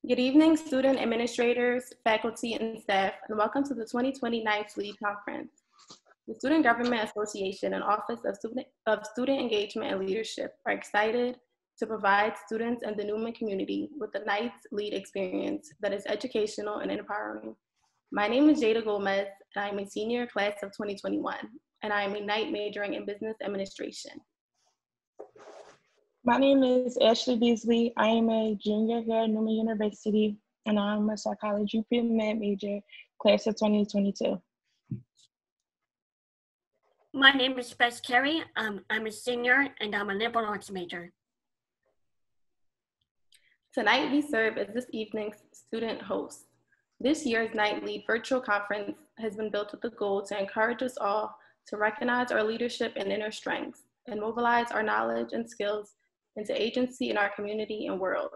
Good evening, student administrators, faculty, and staff, and welcome to the 2020 Knights Lead Conference. The Student Government Association and Office of Student Engagement and Leadership are excited to provide students and the Newman community with the Knights Lead experience that is educational and empowering. My name is Jada Gomez, and I am a senior class of 2021, and I am a Knight majoring in business administration. My name is Ashley Beasley. I am a junior here at Newman University, and I'm a psychology pre-med major, class of 2022. My name is Bess Carey. I'm a senior, and I'm a liberal arts major. Tonight, we serve as this evening's student hosts. This year's Knight Lead virtual conference has been built with the goal to encourage us all to recognize our leadership and inner strengths and mobilize our knowledge and skills into agency in our community and world.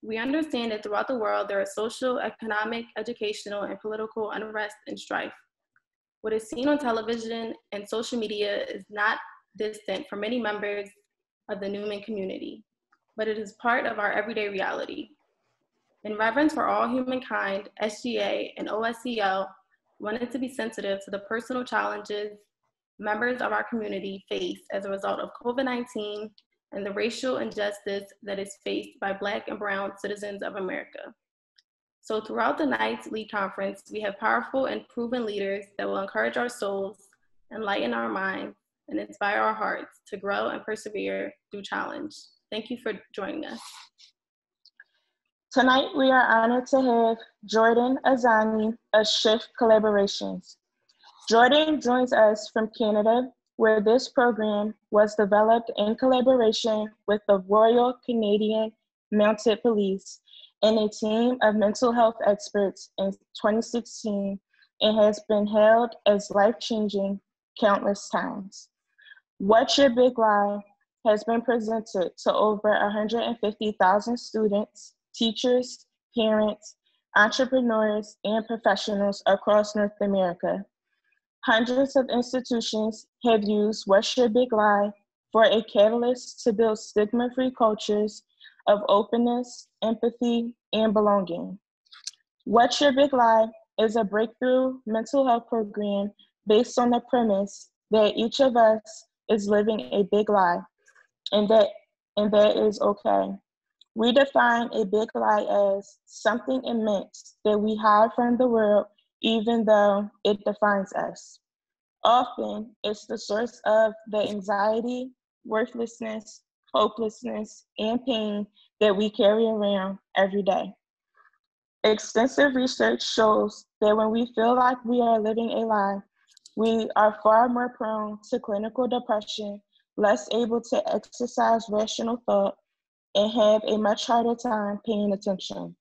We understand that throughout the world, there is social, economic, educational, and political unrest and strife. What is seen on television and social media is not distant from many members of the Newman community, but it is part of our everyday reality. In reverence for all humankind, SGA and OSCL wanted to be sensitive to the personal challenges members of our community face as a result of COVID-19 and the racial injustice that is faced by Black and Brown citizens of America. So throughout the Knights Lead Conference, we have powerful and proven leaders that will encourage our souls, enlighten our minds, and inspire our hearts to grow and persevere through challenge. Thank you for joining us. Tonight, we are honored to have Jordan Axani of Shift Collaborations. Jordan joins us from Canada, where this program was developed in collaboration with the Royal Canadian Mounted Police and a team of mental health experts in 2016 and has been hailed as life-changing countless times. What's Your Big Lie has been presented to over 150,000 students, teachers, parents, entrepreneurs, and professionals across North America. Hundreds of institutions have used What's Your Big Lie for a catalyst to build stigma-free cultures of openness, empathy, and belonging. What's Your Big Lie is a breakthrough mental health program based on the premise that each of us is living a big lie, and that is okay. We define a big lie as something immense that we hide from the world even though it defines us. Often, it's the source of the anxiety, worthlessness, hopelessness, and pain that we carry around every day. Extensive research shows that when we feel like we are living a lie, we are far more prone to clinical depression, less able to exercise rational thought, and have a much harder time paying attention.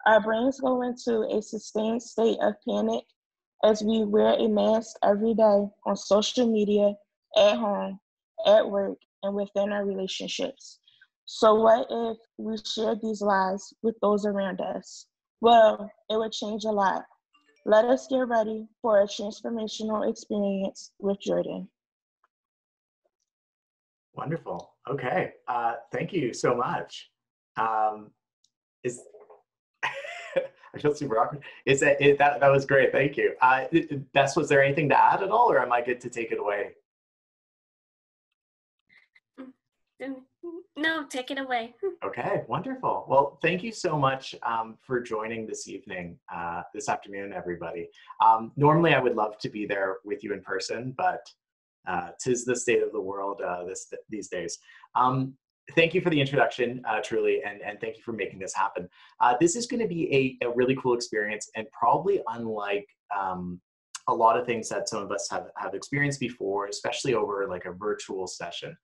Our brains go into a sustained state of panic as we wear a mask every day on social media, at home, at work, and within our relationships. So what if we shared these lies with those around us? Well, it would change a lot. Let us get ready for a transformational experience with Jordan. Wonderful. Okay. Thank you so much. I feel super awkward. That was great. Thank you. Bess, was there anything to add at all, or am I good to take it away? No, take it away. Okay, wonderful. Well, thank you so much for joining this evening, this afternoon, everybody. Normally, I would love to be there with you in person, but 'tis the state of the world these days. Thank you for the introduction, truly, and thank you for making this happen. This is going to be a really cool experience, and probably unlike a lot of things that some of us have experienced before, especially over like a virtual session.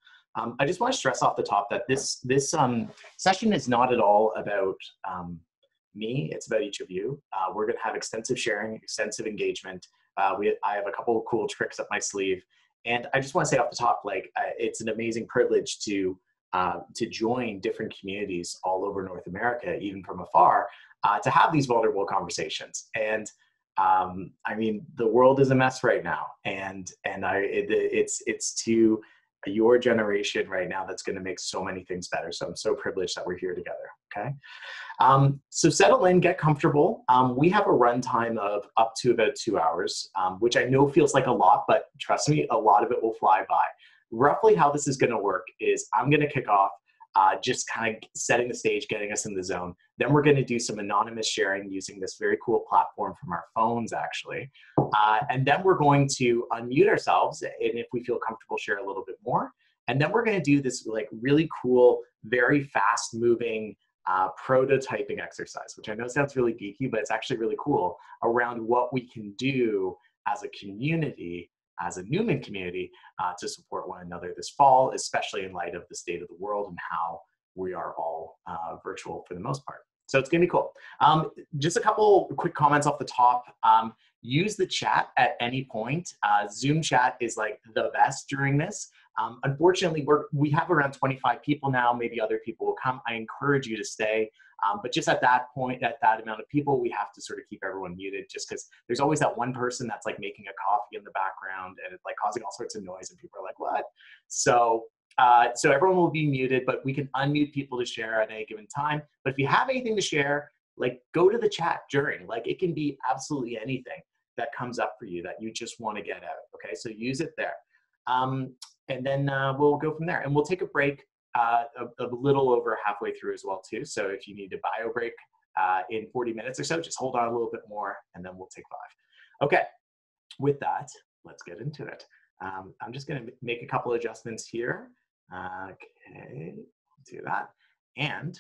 I just want to stress off the top that this session is not at all about me. It's about each of you. We're going to have extensive sharing, extensive engagement. I have a couple of cool tricks up my sleeve, and I just want to say off the top, like it's an amazing privilege to join different communities all over North America, even from afar, to have these vulnerable conversations. And I mean, the world is a mess right now, and it's to your generation right now that's going to make so many things better. So I'm so privileged that we're here together, okay? So settle in, get comfortable. We have a runtime of up to about 2 hours, which I know feels like a lot, but trust me, a lot of it will fly by. Roughly how this is going to work is I'm going to kick off, just kind of setting the stage, getting us in the zone. Then we're going to do some anonymous sharing using this very cool platform from our phones, actually. And then we're going to unmute ourselves, and if we feel comfortable, share a little bit more. And then we're going to do this like really cool, very fast moving prototyping exercise, which I know sounds really geeky, but it's actually really cool, around what we can do as a community, as a Newman community, to support one another this fall, especially in light of the state of the world and how we are all virtual for the most part. So it's gonna be cool. Just a couple quick comments off the top. Use the chat at any point. Zoom chat is like the best during this. Unfortunately, we have around 25 people now. Maybe other people will come. I encourage you to stay. But just at that point, at that amount of people, we have to sort of keep everyone muted, just because there's always that one person that's like making a coffee in the background and it's like causing all sorts of noise and people are like, what? So everyone will be muted, but we can unmute people to share at any given time. But if you have anything to share, like go to the chat during, like it can be absolutely anything that comes up for you that you just want to get out, okay? So use it there. And then we'll go from there. And we'll take a break a little over halfway through as well too. So if you need a bio break in 40 minutes or so, just hold on a little bit more and then we'll take 5. Okay, with that, let's get into it. I'm just gonna make a couple adjustments here. Okay, do that. And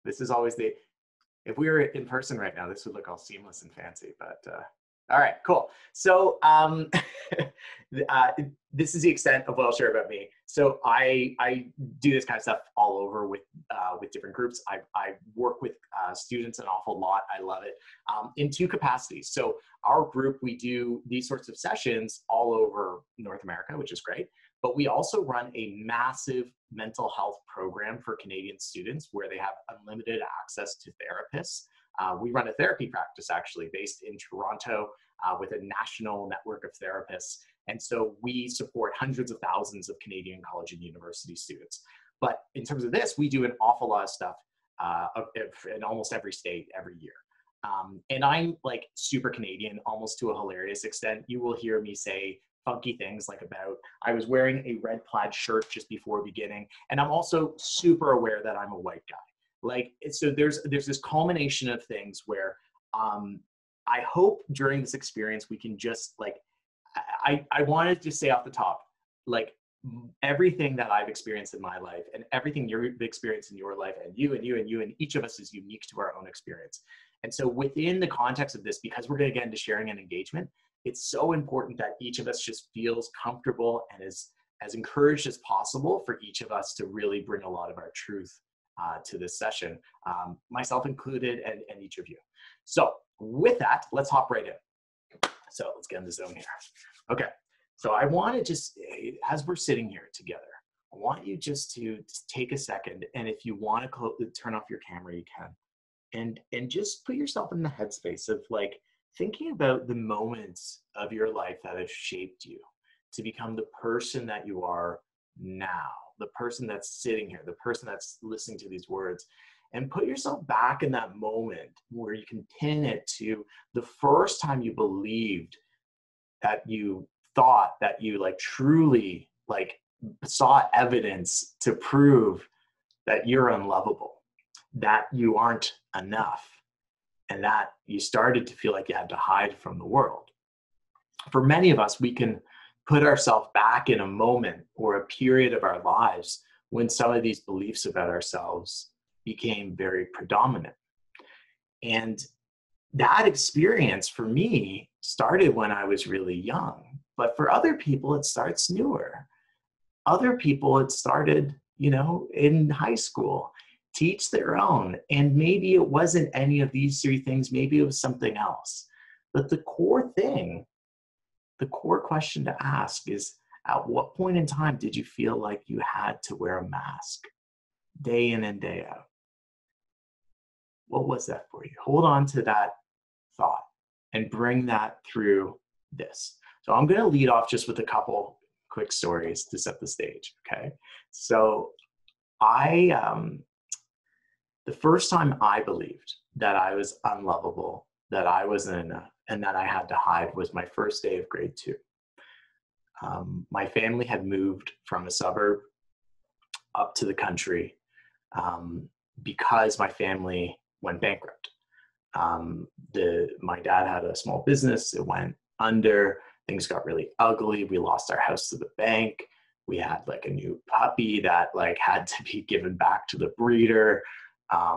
this is always if we were in person right now, this would look all seamless and fancy, but all right, cool. So this is the extent of what I'll share about me. So I do this kind of stuff all over with different groups. I work with students an awful lot. I love it in 2 capacities. So our group, we do these sorts of sessions all over North America, which is great. But we also run a massive mental health program for Canadian students where they have unlimited access to therapists. We run a therapy practice actually based in Toronto with a national network of therapists. And so we support hundreds of thousands of Canadian college and university students. But in terms of this, we do an awful lot of stuff in almost every state every year. And I'm like super Canadian, almost to a hilarious extent. You will hear me say funky things like I was wearing a red plaid shirt just before beginning. And I'm also super aware that I'm a white guy. Like, so there's this culmination of things where I hope during this experience we can just like, I wanted to say off the top, like everything that I've experienced in my life and everything you've experienced in your life and you and each of us is unique to our own experience. And so within the context of this, because we're going to get into sharing and engagement, it's so important that each of us just feels comfortable and is as encouraged as possible for each of us to really bring a lot of our truth to this session, myself included and each of you. So with that, let's hop right in. So let's get in the zone here. Okay, so I want to just, as we're sitting here together, I want you just to take a second, and if you want to turn off your camera, you can, and just put yourself in the headspace of like thinking about the moments of your life that have shaped you to become the person that you are now, the person that's sitting here, the person that's listening to these words, and put yourself back in that moment where you can pin it to the first time you believed that you thought that you like truly like saw evidence to prove that you're unlovable, that you aren't enough, and that you started to feel like you had to hide from the world. For many of us, we can put ourselves back in a moment or a period of our lives when some of these beliefs about ourselves became very predominant. And that experience for me started when I was really young, but for other people, it starts newer. Other people, it started, in high school. Teach their own. And maybe it wasn't any of these 3 things, maybe it was something else. But the core thing, the core question to ask is, at what point in time did you feel like you had to wear a mask day in and day out? What was that for you? Hold on to that thought and bring that through this. So I'm going to lead off just with a couple quick stories to set the stage. Okay. So the first time I believed that I was unlovable, that I wasn't enough, and that I had to hide was my first day of grade 2. My family had moved from a suburb up to the country because my family went bankrupt. My dad had a small business. It went under. Things got really ugly. We lost our house to the bank. We had like a new puppy that like had to be given back to the breeder.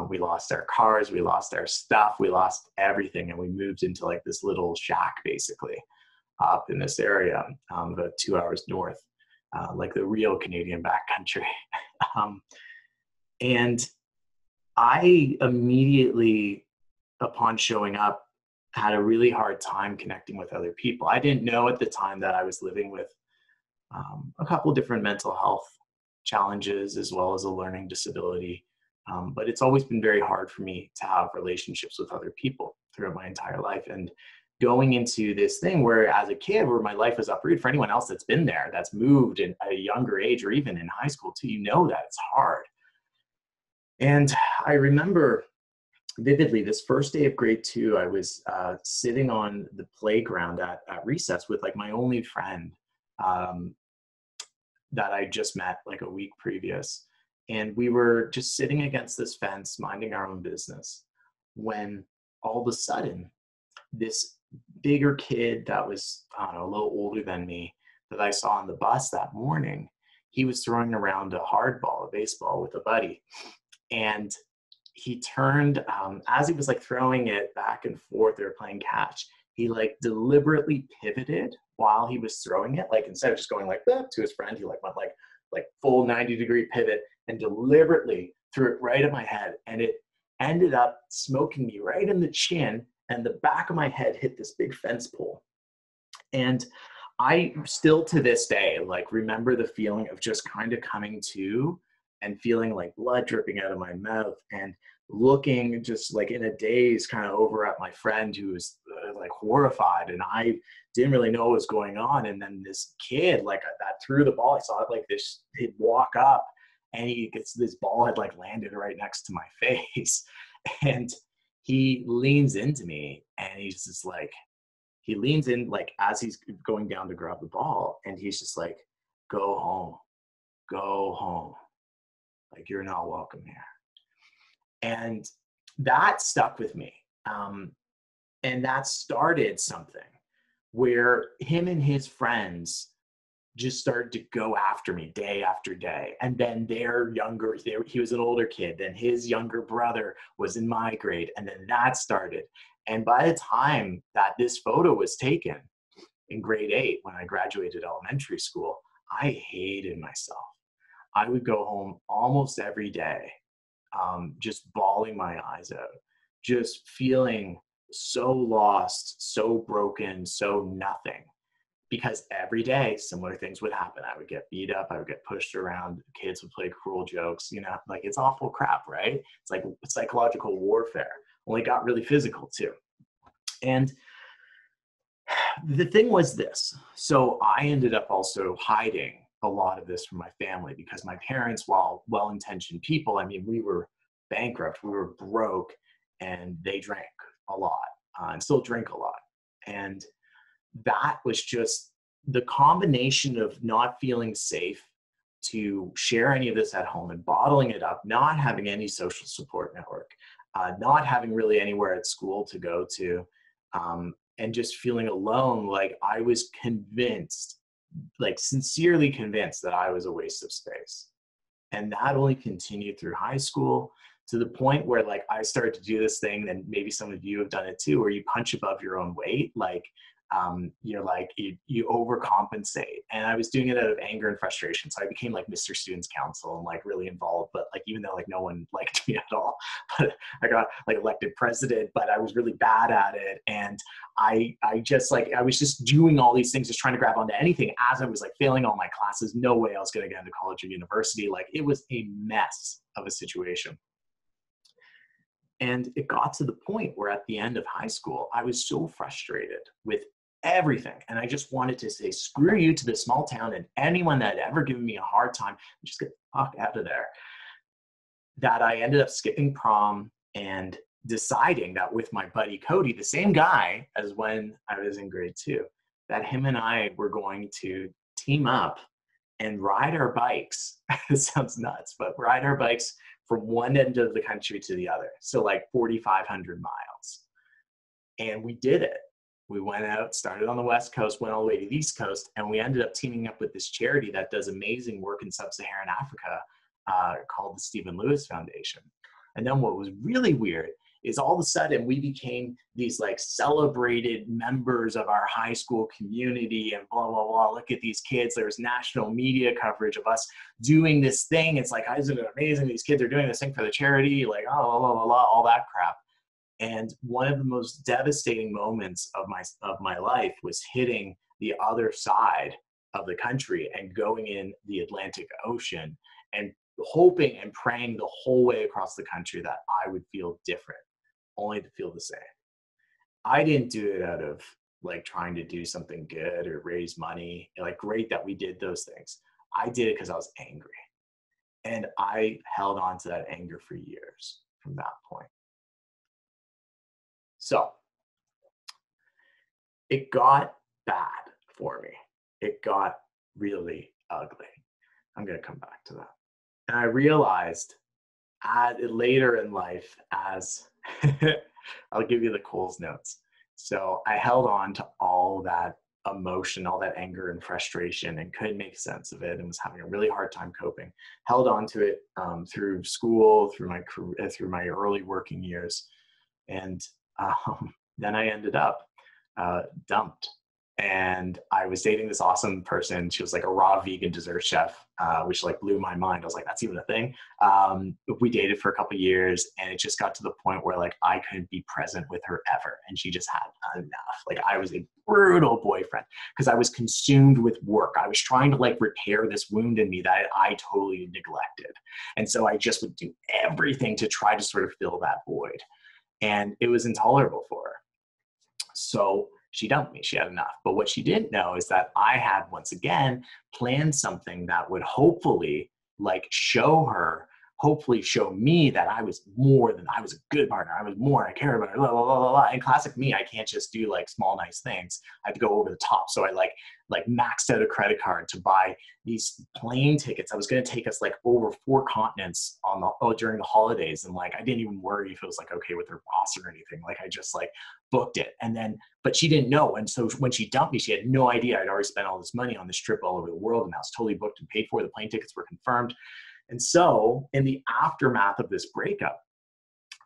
We lost our cars. We lost our stuff. We lost everything. And we moved into like this little shack basically up in this area, about 2 hours north, like the real Canadian backcountry. And I immediately, upon showing up, had a really hard time connecting with other people. I didn't know at the time that I was living with a couple different mental health challenges as well as a learning disability. But it's always been very hard for me to have relationships with other people throughout my entire life. And going into this thing where as a kid, where my life was uprooted, for anyone else that's been there, that's moved at a younger age or even in high school too, you know that it's hard. And I remember vividly this first day of grade 2, I was sitting on the playground at recess with like my only friend that I just met like a week previous. And we were just sitting against this fence, minding our own business, when all of a sudden, this bigger kid that was, I don't know, a little older than me, that I saw on the bus that morning, he was throwing around a hardball, a baseball with a buddy. And he turned, as he was like throwing it back and forth, they were playing catch, he like deliberately pivoted while he was throwing it. Like instead of just going like that to his friend, he like went like full 90-degree pivot and deliberately threw it right at my head. And it ended up smoking me right in the chin, and the back of my head hit this big fence pole. And I still to this day, like remember the feeling of just kind of coming to and feeling like blood dripping out of my mouth and looking just like in a daze kind of over at my friend who was like horrified, and I didn't really know what was going on. And then this kid like that threw the ball, I saw it like this, he'd walk up and he gets this ball had like landed right next to my face, and he leans into me and he's just like, he leans in like as he's going down to grab the ball, and he's just like, go home, like you're not welcome here. And that stuck with me. And that started something where him and his friends just started to go after me day after day. And then he was an older kid, then his younger brother was in my grade, and then that started. And by the time that this photo was taken in grade 8, when I graduated elementary school, I hated myself. I would go home almost every day, just bawling my eyes out, just feeling so lost, so broken, so nothing. Because every day similar things would happen. I would get beat up, I would get pushed around, kids would play cruel jokes, you know, like it's awful crap, right? It's like psychological warfare, only got really physical too. And the thing was this, so I ended up also hiding a lot of this from my family, because my parents, while well-intentioned people, I mean, we were bankrupt, we were broke, and they drank a lot and still drink a lot. And that was just the combination of not feeling safe to share any of this at home and bottling it up, not having any social support network, not having really anywhere at school to go to, and just feeling alone. Like I was convinced, like sincerely convinced, that I was a waste of space. And that only continued through high school, to the point where like I started to do this thing, and maybe some of you have done it too, where you punch above your own weight. Like you're like, you overcompensate. And I was doing it out of anger and frustration. So I became like Mr. Students Council and like really involved, but like, even though like no one liked me at all, but I got like elected president, but I was really bad at it. And I was just doing all these things, just trying to grab onto anything, as I was like failing all my classes. No way I was going to get into college or university. Like it was a mess of a situation. And it got to the point where at the end of high school, I was so frustrated with everything. And I just wanted to say, screw you to this small town and anyone that had ever given me a hard time, just get the fuck out of there. That I ended up skipping prom and deciding that with my buddy Cody, the same guy as when I was in grade 2, that him and I were going to team up and ride our bikes. It sounds nuts, but ride our bikes from one end of the country to the other. So like 4,500 miles. And we did it. We went out, started on the West Coast, went all the way to the East Coast, and we ended up teaming up with this charity that does amazing work in sub-Saharan Africa called the Stephen Lewis Foundation. And then what was really weird is all of a sudden we became these like celebrated members of our high school community and blah, blah, blah. Look at these kids. There was national media coverage of us doing this thing. It's like, isn't it amazing? These kids are doing this thing for the charity, like, oh, blah, blah, blah, blah, all that crap. And one of the most devastating moments of my life was hitting the other side of the country and going in the Atlantic Ocean and hoping and praying the whole way across the country that I would feel different, only to feel the same. I didn't do it out of like trying to do something good or raise money. Like, great that we did those things. I did it because I was angry. And I held on to that anger for years from that point. So it got bad for me. It got really ugly. I'm going to come back to that. And I realized later in life, as I'll give you the Coles notes. So I held on to all that emotion, all that anger and frustration, and couldn't make sense of it and was having a really hard time coping. Held on to it through school, through my career, through my early working years. And then I ended up dumped. And I was dating this awesome person. She was like a raw vegan dessert chef, which like blew my mind. I was like, that's even a thing. We dated for a couple of years, and it just got to the point where like I couldn't be present with her ever. And she just had enough. Like, I was a brutal boyfriend because I was consumed with work. I was trying to like repair this wound in me that I totally neglected. And so I just would do everything to try to sort of fill that void. And it was intolerable for her. So she dumped me. She had enough. But what she didn't know is that I had, once again, planned something that would hopefully like show her, hopefully show me that I was more than, I was a good partner. I was more, I care about her, blah, blah, blah, blah, blah. And classic me, I can't just do like small, nice things. I have to go over the top. So I like maxed out a credit card to buy these plane tickets. I was going to take us like over 4 continents during the holidays. And like, I didn't even worry if it was like okay with her boss or anything. Like, I just like booked it. And then, but she didn't know. And so when she dumped me, she had no idea I'd already spent all this money on this trip all over the world. And I was totally booked and paid for. The plane tickets were confirmed. And so in the aftermath of this breakup,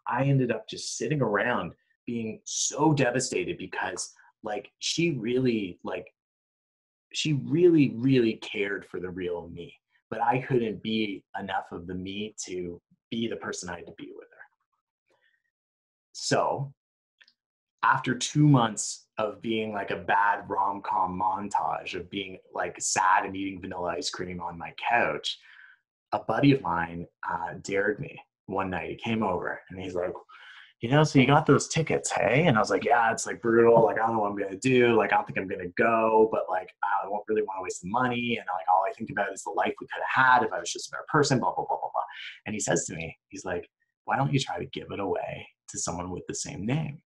I ended up just sitting around being so devastated because like she really, really cared for the real me, but I couldn't be enough of the me to be the person I had to be with her. So after 2 months of being like a bad rom-com montage of being like sad and eating vanilla ice cream on my couch, a buddy of mine dared me one night. He came over and he's like, so you got those tickets, hey? And I was like, yeah, it's like brutal. Like, I don't know what I'm going to do. Like, I don't think I'm going to go, but like, I don't really want to waste the money. And like, all I think about is the life we could have had if I was just a better person, blah, blah, blah, blah, blah. And he says to me, he's like, why don't you try to give it away to someone with the same name?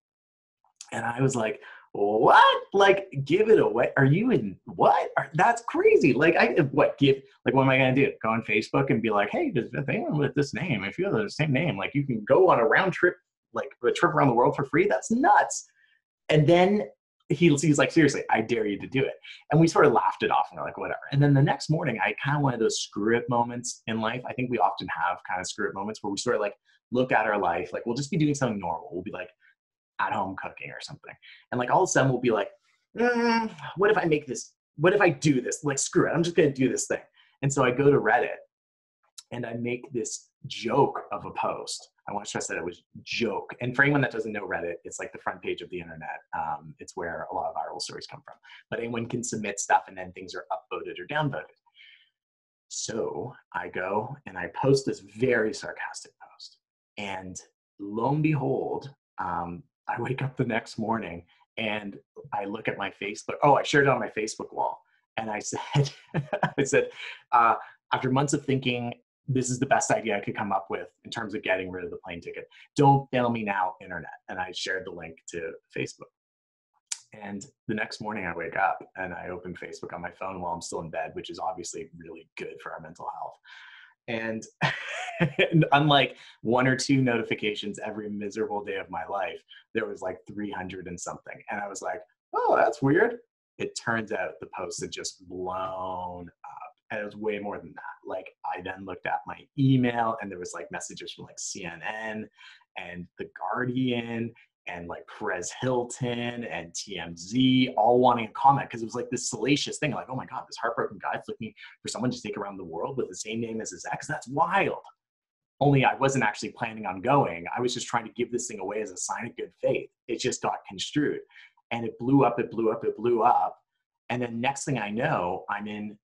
And I was like, what? Like, give it away? Are you in what? That's crazy. Like, what am I going to do? Go on Facebook and be like, hey, there's anyone with this name? If you have the same name, like you can go on a round trip, like a trip around the world for free. That's nuts. And then he's like, seriously, I dare you to do it. And we sort of laughed it off and we're like, whatever. And then the next morning, I kind of one of those screw it moments in life. I think we often have kind of screw it moments where we sort of like look at our life, like we'll just be doing something normal. We'll be like at home cooking or something. And like all of a sudden we'll be like, what if I make this? What if I do this? Like, screw it. I'm just going to do this thing. And so I go to Reddit and I make this joke of a post. I want to stress that it was joke. And for anyone that doesn't know Reddit, it's like the front page of the internet. It's where a lot of viral stories come from. But anyone can submit stuff and then things are upvoted or downvoted. So I go and I post this very sarcastic post. And lo and behold, I wake up the next morning And I look at my Facebook. Oh, I shared it on my Facebook wall. And I said, I said, after months of thinking, this is the best idea I could come up with in terms of getting rid of the plane ticket. Don't fail me now, internet. And I shared the link to Facebook. And the next morning I wake up and I open Facebook on my phone while I'm still in bed, which is obviously really good for our mental health. And, and unlike 1 or 2 notifications every miserable day of my life, there was like 300 and something. And I was like, oh, that's weird. It turns out the post had just blown up. And it was way more than that. Like, I then looked at my email and there was like messages from like CNN and The Guardian and like Perez Hilton and TMZ all wanting a comment, because it was like this salacious thing. Like, oh my God, this heartbroken guy's looking for someone to take around the world with the same name as his ex. That's wild. Only I wasn't actually planning on going. I was just trying to give this thing away as a sign of good faith. It just got construed. And it blew up, it blew up, it blew up. And then next thing I know, I'm in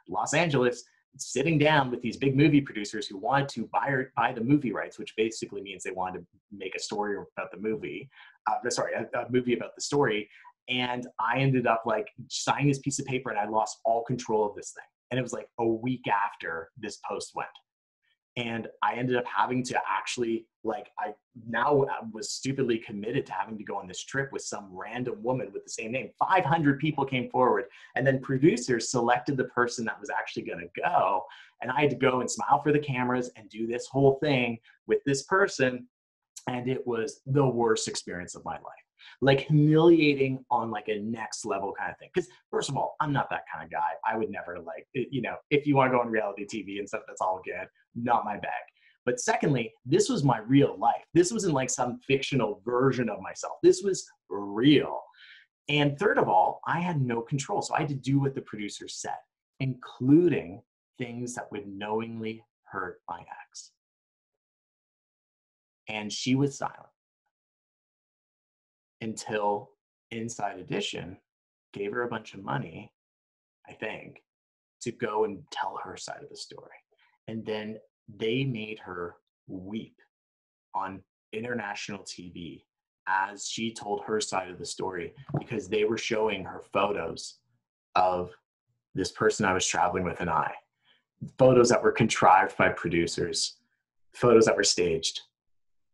Los Angeles, sitting down with these big movie producers who wanted to buy the movie rights, which basically means they wanted to make a story about the movie. A movie about the story. And I ended up like signing this piece of paper and I lost all control of this thing. And it was like a week after this post went. And I ended up having to actually, like, I now was stupidly committed to having to go on this trip with some random woman with the same name. 500 people came forward, and then producers selected the person that was actually going to go. And I had to go and smile for the cameras and do this whole thing with this person. And it was the worst experience of my life. Like, humiliating on like a next level kind of thing. Because first of all, I'm not that kind of guy. I would never, like, you know, if you want to go on reality TV and stuff, that's all good. Not my bag. But secondly, this was my real life. This wasn't like some fictional version of myself. This was real. And third of all, I had no control. So I had to do what the producer said, including things that would knowingly hurt my ex. And she was silent until Inside Edition gave her a bunch of money, I think, to go and tell her side of the story. And then they made her weep on international TV as she told her side of the story, because they were showing her photos of this person I was traveling with and I. Photos that were contrived by producers, photos that were staged,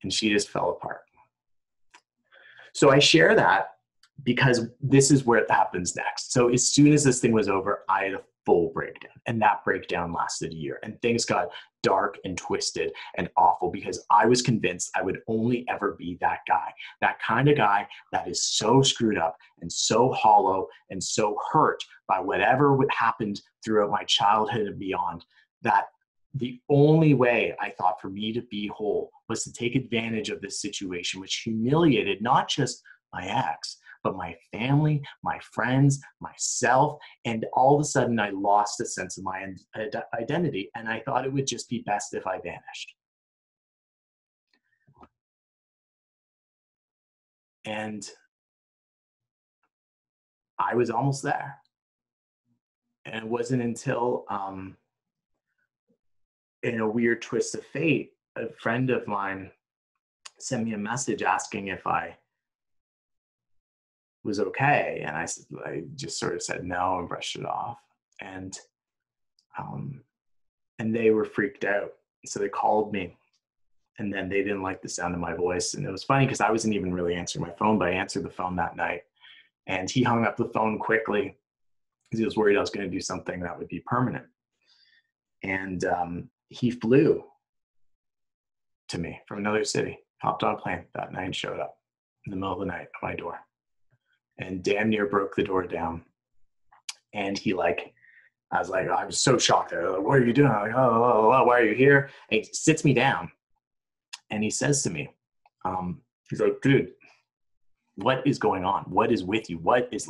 and she just fell apart. So I share that because this is where it happens next. So as soon as this thing was over, I had a full breakdown, and that breakdown lasted a year, and things got dark and twisted and awful because I was convinced I would only ever be that guy, that kind of guy that is so screwed up and so hollow and so hurt by whatever happened throughout my childhood and beyond, that the only way I thought for me to be whole was to take advantage of this situation, which humiliated not just my ex, but my family, my friends, myself. And all of a sudden I lost a sense of my identity. And I thought it would just be best if I vanished. And I was almost there. And it wasn't until, in a weird twist of fate, a friend of mine sent me a message asking if I was okay. And I just sort of said no and brushed it off. And they were freaked out. So they called me, and then they didn't like the sound of my voice. And it was funny because I wasn't even really answering my phone, but I answered the phone that night. And he hung up the phone quickly because he was worried I was going to do something that would be permanent. And he flew to me from another city, hopped on a plane that night and showed up in the middle of the night at my door and damn near broke the door down. And I was so shocked. Like, what are you doing? I'm like, oh, why are you here? And he sits me down and he says to me, he's like, dude, what is going on? What is with you? What is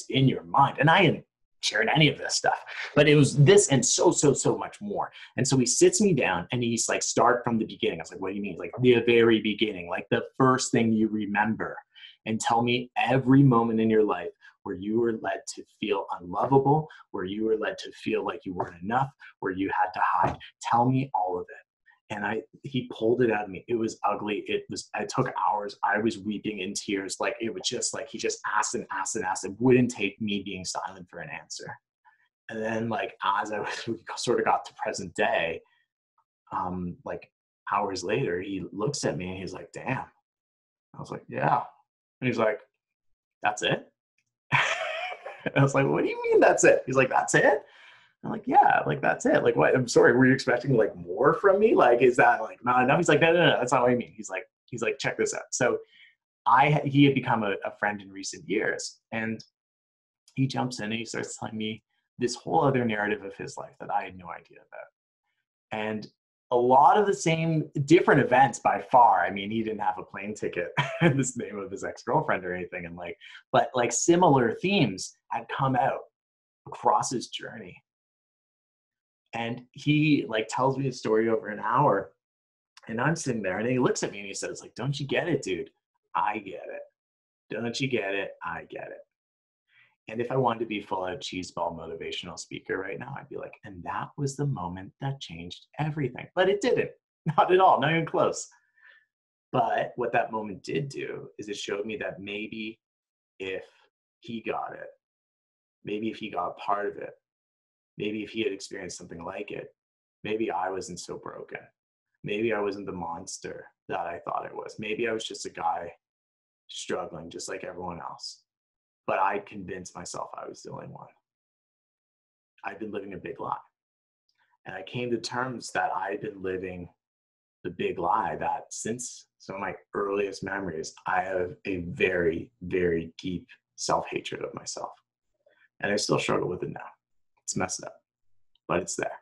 in your mind? And I hadn't shared any of this stuff, but it was this and so much more. And so he sits me down and he's like, start from the beginning. I was like, what do you mean? Like the very beginning, like the first thing you remember, and tell me every moment in your life where you were led to feel unlovable, where you were led to feel like you weren't enough, where you had to hide. Tell me all of it. And he pulled it out of me. It was ugly. It took hours. I was weeping in tears. Like, it was just like, he just asked and asked and asked. It wouldn't take me being silent for an answer. And then, like, as we sort of got to present day, like hours later, he looks at me and he's like, damn. I was like, yeah. And he's like, that's it? And I was like, what do you mean that's it? He's like, that's it? I'm like, yeah, like, that's it. Like, what? I'm sorry, were you expecting like more from me? Like, is that like, no? He's like, no, that's not what I mean. He's like, check this out. So he had become a friend in recent years, and he jumps in and he starts telling me this whole other narrative of his life that I had no idea about. And a lot of the same different events by far. I mean, he didn't have a plane ticket in the name of his ex-girlfriend or anything. And like, but like similar themes had come out across his journey. And he like tells me a story over an hour, and I'm sitting there and he looks at me and he says, like, don't you get it, dude? I get it. Don't you get it? I get it. And if I wanted to be full out cheeseball motivational speaker right now, I'd be like, and that was the moment that changed everything. But it didn't, not at all, not even close. But what that moment did do is it showed me that maybe if he got it, maybe if he got part of it, maybe if he had experienced something like it, maybe I wasn't so broken. Maybe I wasn't the monster that I thought I was. Maybe I was just a guy struggling just like everyone else. But I convinced myself I was the only one. I'd been living a big lie. And I came to terms that I'd been living the big lie that since some of my earliest memories, I have a very, very deep self-hatred of myself. And I still struggle with it now. It's messed up, but it's there.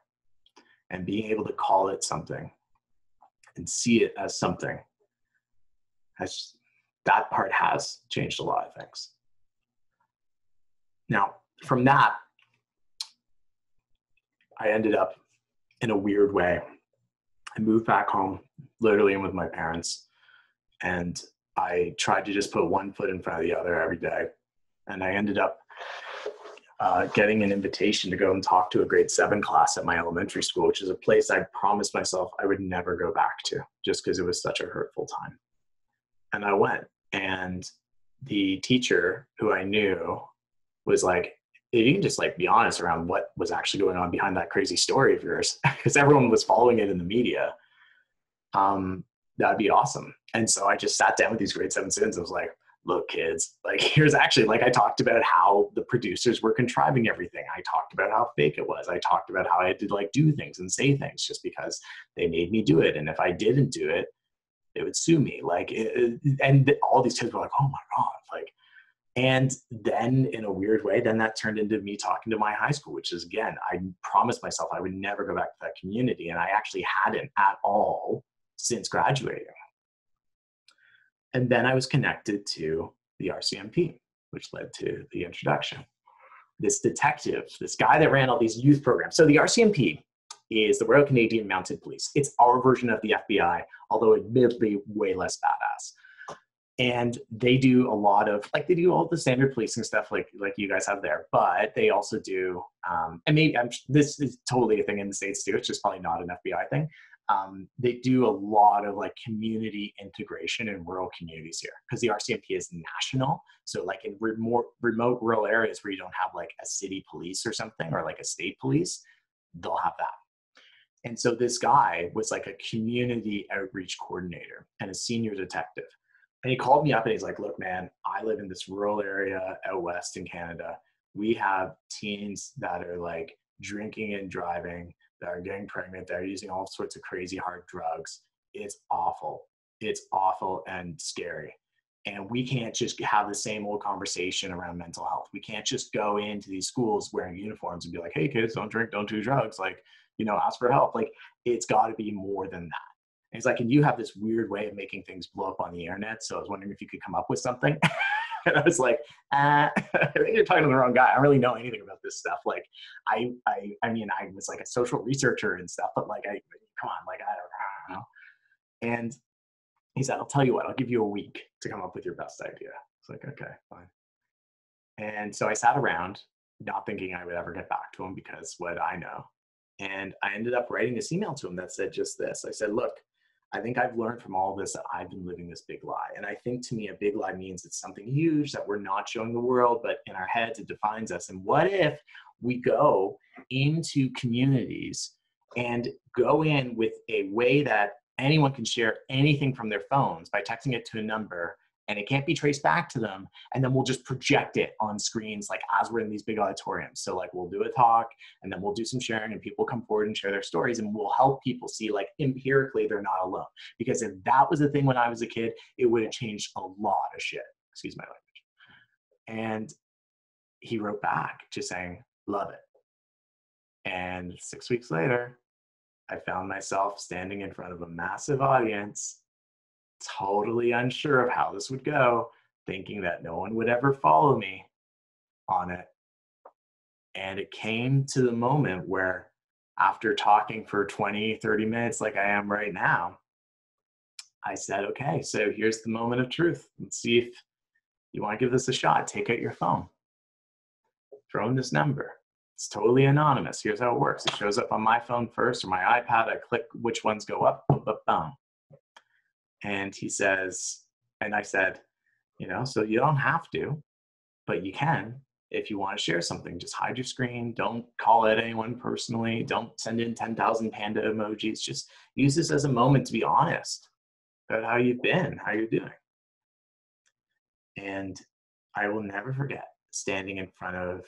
And being able to call it something and see it as something, that part has changed a lot of things. Now, from that, I ended up in a weird way. I moved back home, literally in with my parents, and I tried to just put one foot in front of the other every day. And I ended up getting an invitation to go and talk to a grade 7 class at my elementary school, which is a place I promised myself I would never go back to just because it was such a hurtful time. And I went, and the teacher who I knew was like, you can just like be honest around what was actually going on behind that crazy story of yours, because everyone was following it in the media. That'd be awesome. And so I just sat down with these grade 7 students. I was like, look, kids, like, here's actually, like, I talked about how the producers were contriving everything. I talked about how fake it was. I talked about how I had to like do things and say things just because they made me do it. And if I didn't do it, they would sue me. Like, and all these kids were like, oh my God, like, and then in a weird way, then that turned into me talking to my high school, which is, again, I promised myself I would never go back to that community. And I actually hadn't at all since graduating. And then I was connected to the RCMP, which led to the introduction. This detective, this guy that ran all these youth programs. So the RCMP is the Royal Canadian Mounted Police. It's our version of the FBI, although admittedly way less badass. And they do a lot of, like, they do all the standard policing stuff like you guys have there, but they also do, and maybe this is totally a thing in the States too, it's just probably not an FBI thing. They do a lot of like community integration in rural communities here, because the RCMP is national. So like in remote rural areas where you don't have like a city police or something, or like a state police, they'll have that. And so this guy was like a community outreach coordinator and a senior detective. And he called me up and he's like, look, man, I live in this rural area out west in Canada. We have teens that are like drinking and driving, that are getting pregnant, that are using all sorts of crazy hard drugs. It's awful. It's awful and scary. And we can't just have the same old conversation around mental health. We can't just go into these schools wearing uniforms and be like, hey kids, don't drink, don't do drugs. Like, you know, ask for help. Like, it's got to be more than that. And he's like, and you have this weird way of making things blow up on the internet. So I was wondering if you could come up with something. And I was like, I think you're talking to the wrong guy. I don't really know anything about this stuff. Like, I mean, I was like a social researcher and stuff, but like, come on, like, I don't know. And he said, I'll tell you what, I'll give you a week to come up with your best idea. It's like, okay, fine. And so I sat around not thinking I would ever get back to him, because what I know And I ended up writing this email to him that said just this. I said, look, I think I've learned from all this that I've been living this big lie. And I think to me, a big lie means it's something huge that we're not showing the world, but in our heads, it defines us. And what if we go into communities and go in with a way that anyone can share anything from their phones by texting it to a number, and it can't be traced back to them, and then we'll just project it on screens like as we're in these big auditoriums. So like we'll do a talk, and then we'll do some sharing, and people come forward and share their stories, and we'll help people see like empirically they're not alone. Because if that was the thing when I was a kid, it would have changed a lot of shit. Excuse my language. And he wrote back just saying, love it. And 6 weeks later, I found myself standing in front of a massive audience, totally unsure of how this would go, thinking that no one would ever follow me on it. And it came to the moment where, after talking for 20, 30 minutes like I am right now, I said, okay, so here's the moment of truth. Let's see if you want to give this a shot. Take out your phone. Throw in this number. It's totally anonymous. Here's how it works. It shows up on my phone first or my iPad. I click which ones go up, boom, boom, boom. And he says, and I said, you know, so you don't have to, but you can if you want to share something. Just hide your screen. Don't call out anyone personally. Don't send in 10,000 panda emojis. Just use this as a moment to be honest about how you've been, how you're doing. And I will never forget standing in front of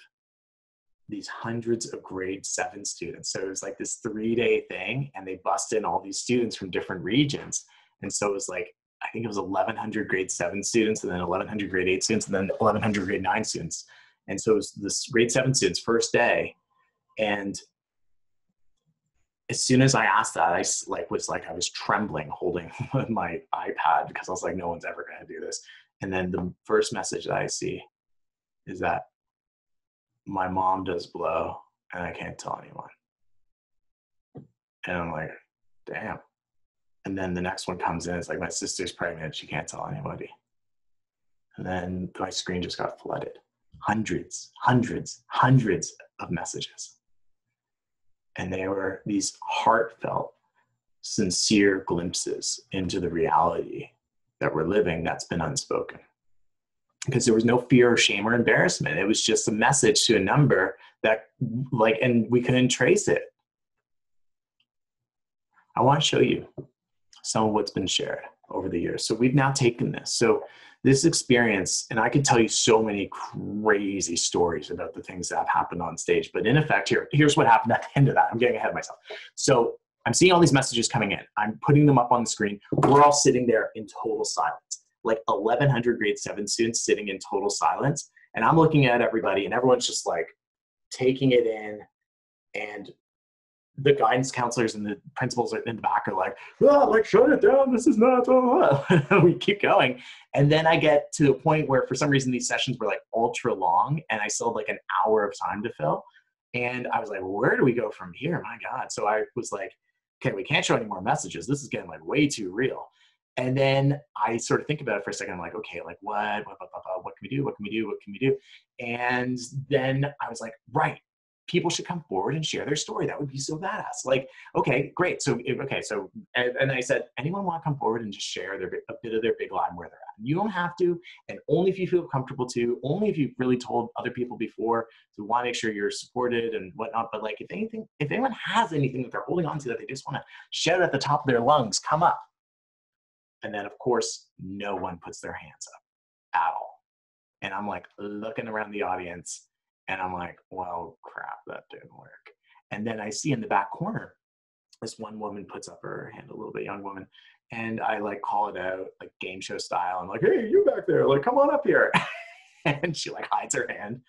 these hundreds of grade 7 students. So it was like this 3-day thing, and they bust in all these students from different regions. And so it was like, I think it was 1,100 grade 7 students, and then 1,100 grade 8 students, and then 1,100 grade 9 students. And so it was this grade 7 students' first day. And as soon as I asked that, I was trembling holding my iPad, because I was like, no one's ever going to do this. And then the first message that I see is that my mom does blow and I can't tell anyone. And I'm like, damn. And then the next one comes in, it's like, my sister's pregnant, she can't tell anybody. And then my screen just got flooded. Hundreds of messages. And they were these heartfelt, sincere glimpses into the reality that we're living that's been unspoken. Because there was no fear or shame or embarrassment. It was just a message to a number that, like, and we couldn't trace it. I want to show you some of what's been shared over the years. So we've now taken this. So this experience, and I could tell you so many crazy stories about the things that have happened on stage, but in effect, here's what happened at the end of that. I'm getting ahead of myself. So I'm seeing all these messages coming in. I'm putting them up on the screen. We're all sitting there in total silence, like 1,100 grade 7 students sitting in total silence. And I'm looking at everybody, and everyone's just like taking it in. And the guidance counselors and the principals in the back are like, oh, like, shut it down. This is not, we keep going. And then I get to a point where, for some reason, these sessions were like ultra long, and I still had like an hour of time to fill. And I was like, well, where do we go from here? My God. So I was like, okay, we can't show any more messages. This is getting like way too real. And then I sort of think about it for a second. I'm like, okay, like what can we do? What can we do? What can we do? And then I was like, right, people should come forward and share their story. That would be so badass. Like, okay, great. So, and I said, anyone want to come forward and just share a bit of their big lie and where they're at? You don't have to, and only if you feel comfortable to, only if you've really told other people before. So we want to make sure you're supported and whatnot. But like, if anyone has anything that they're holding on to that they just want to shout at the top of their lungs, come up. And then, of course, no one puts their hands up at all. And I'm like looking around the audience, and I'm like, well, crap, that didn't work. And then I see in the back corner, this one woman puts up her hand, a little bit young woman, and I like call it out, like game show style. I'm like, hey, you back there, like, come on up here. And she like hides her hand.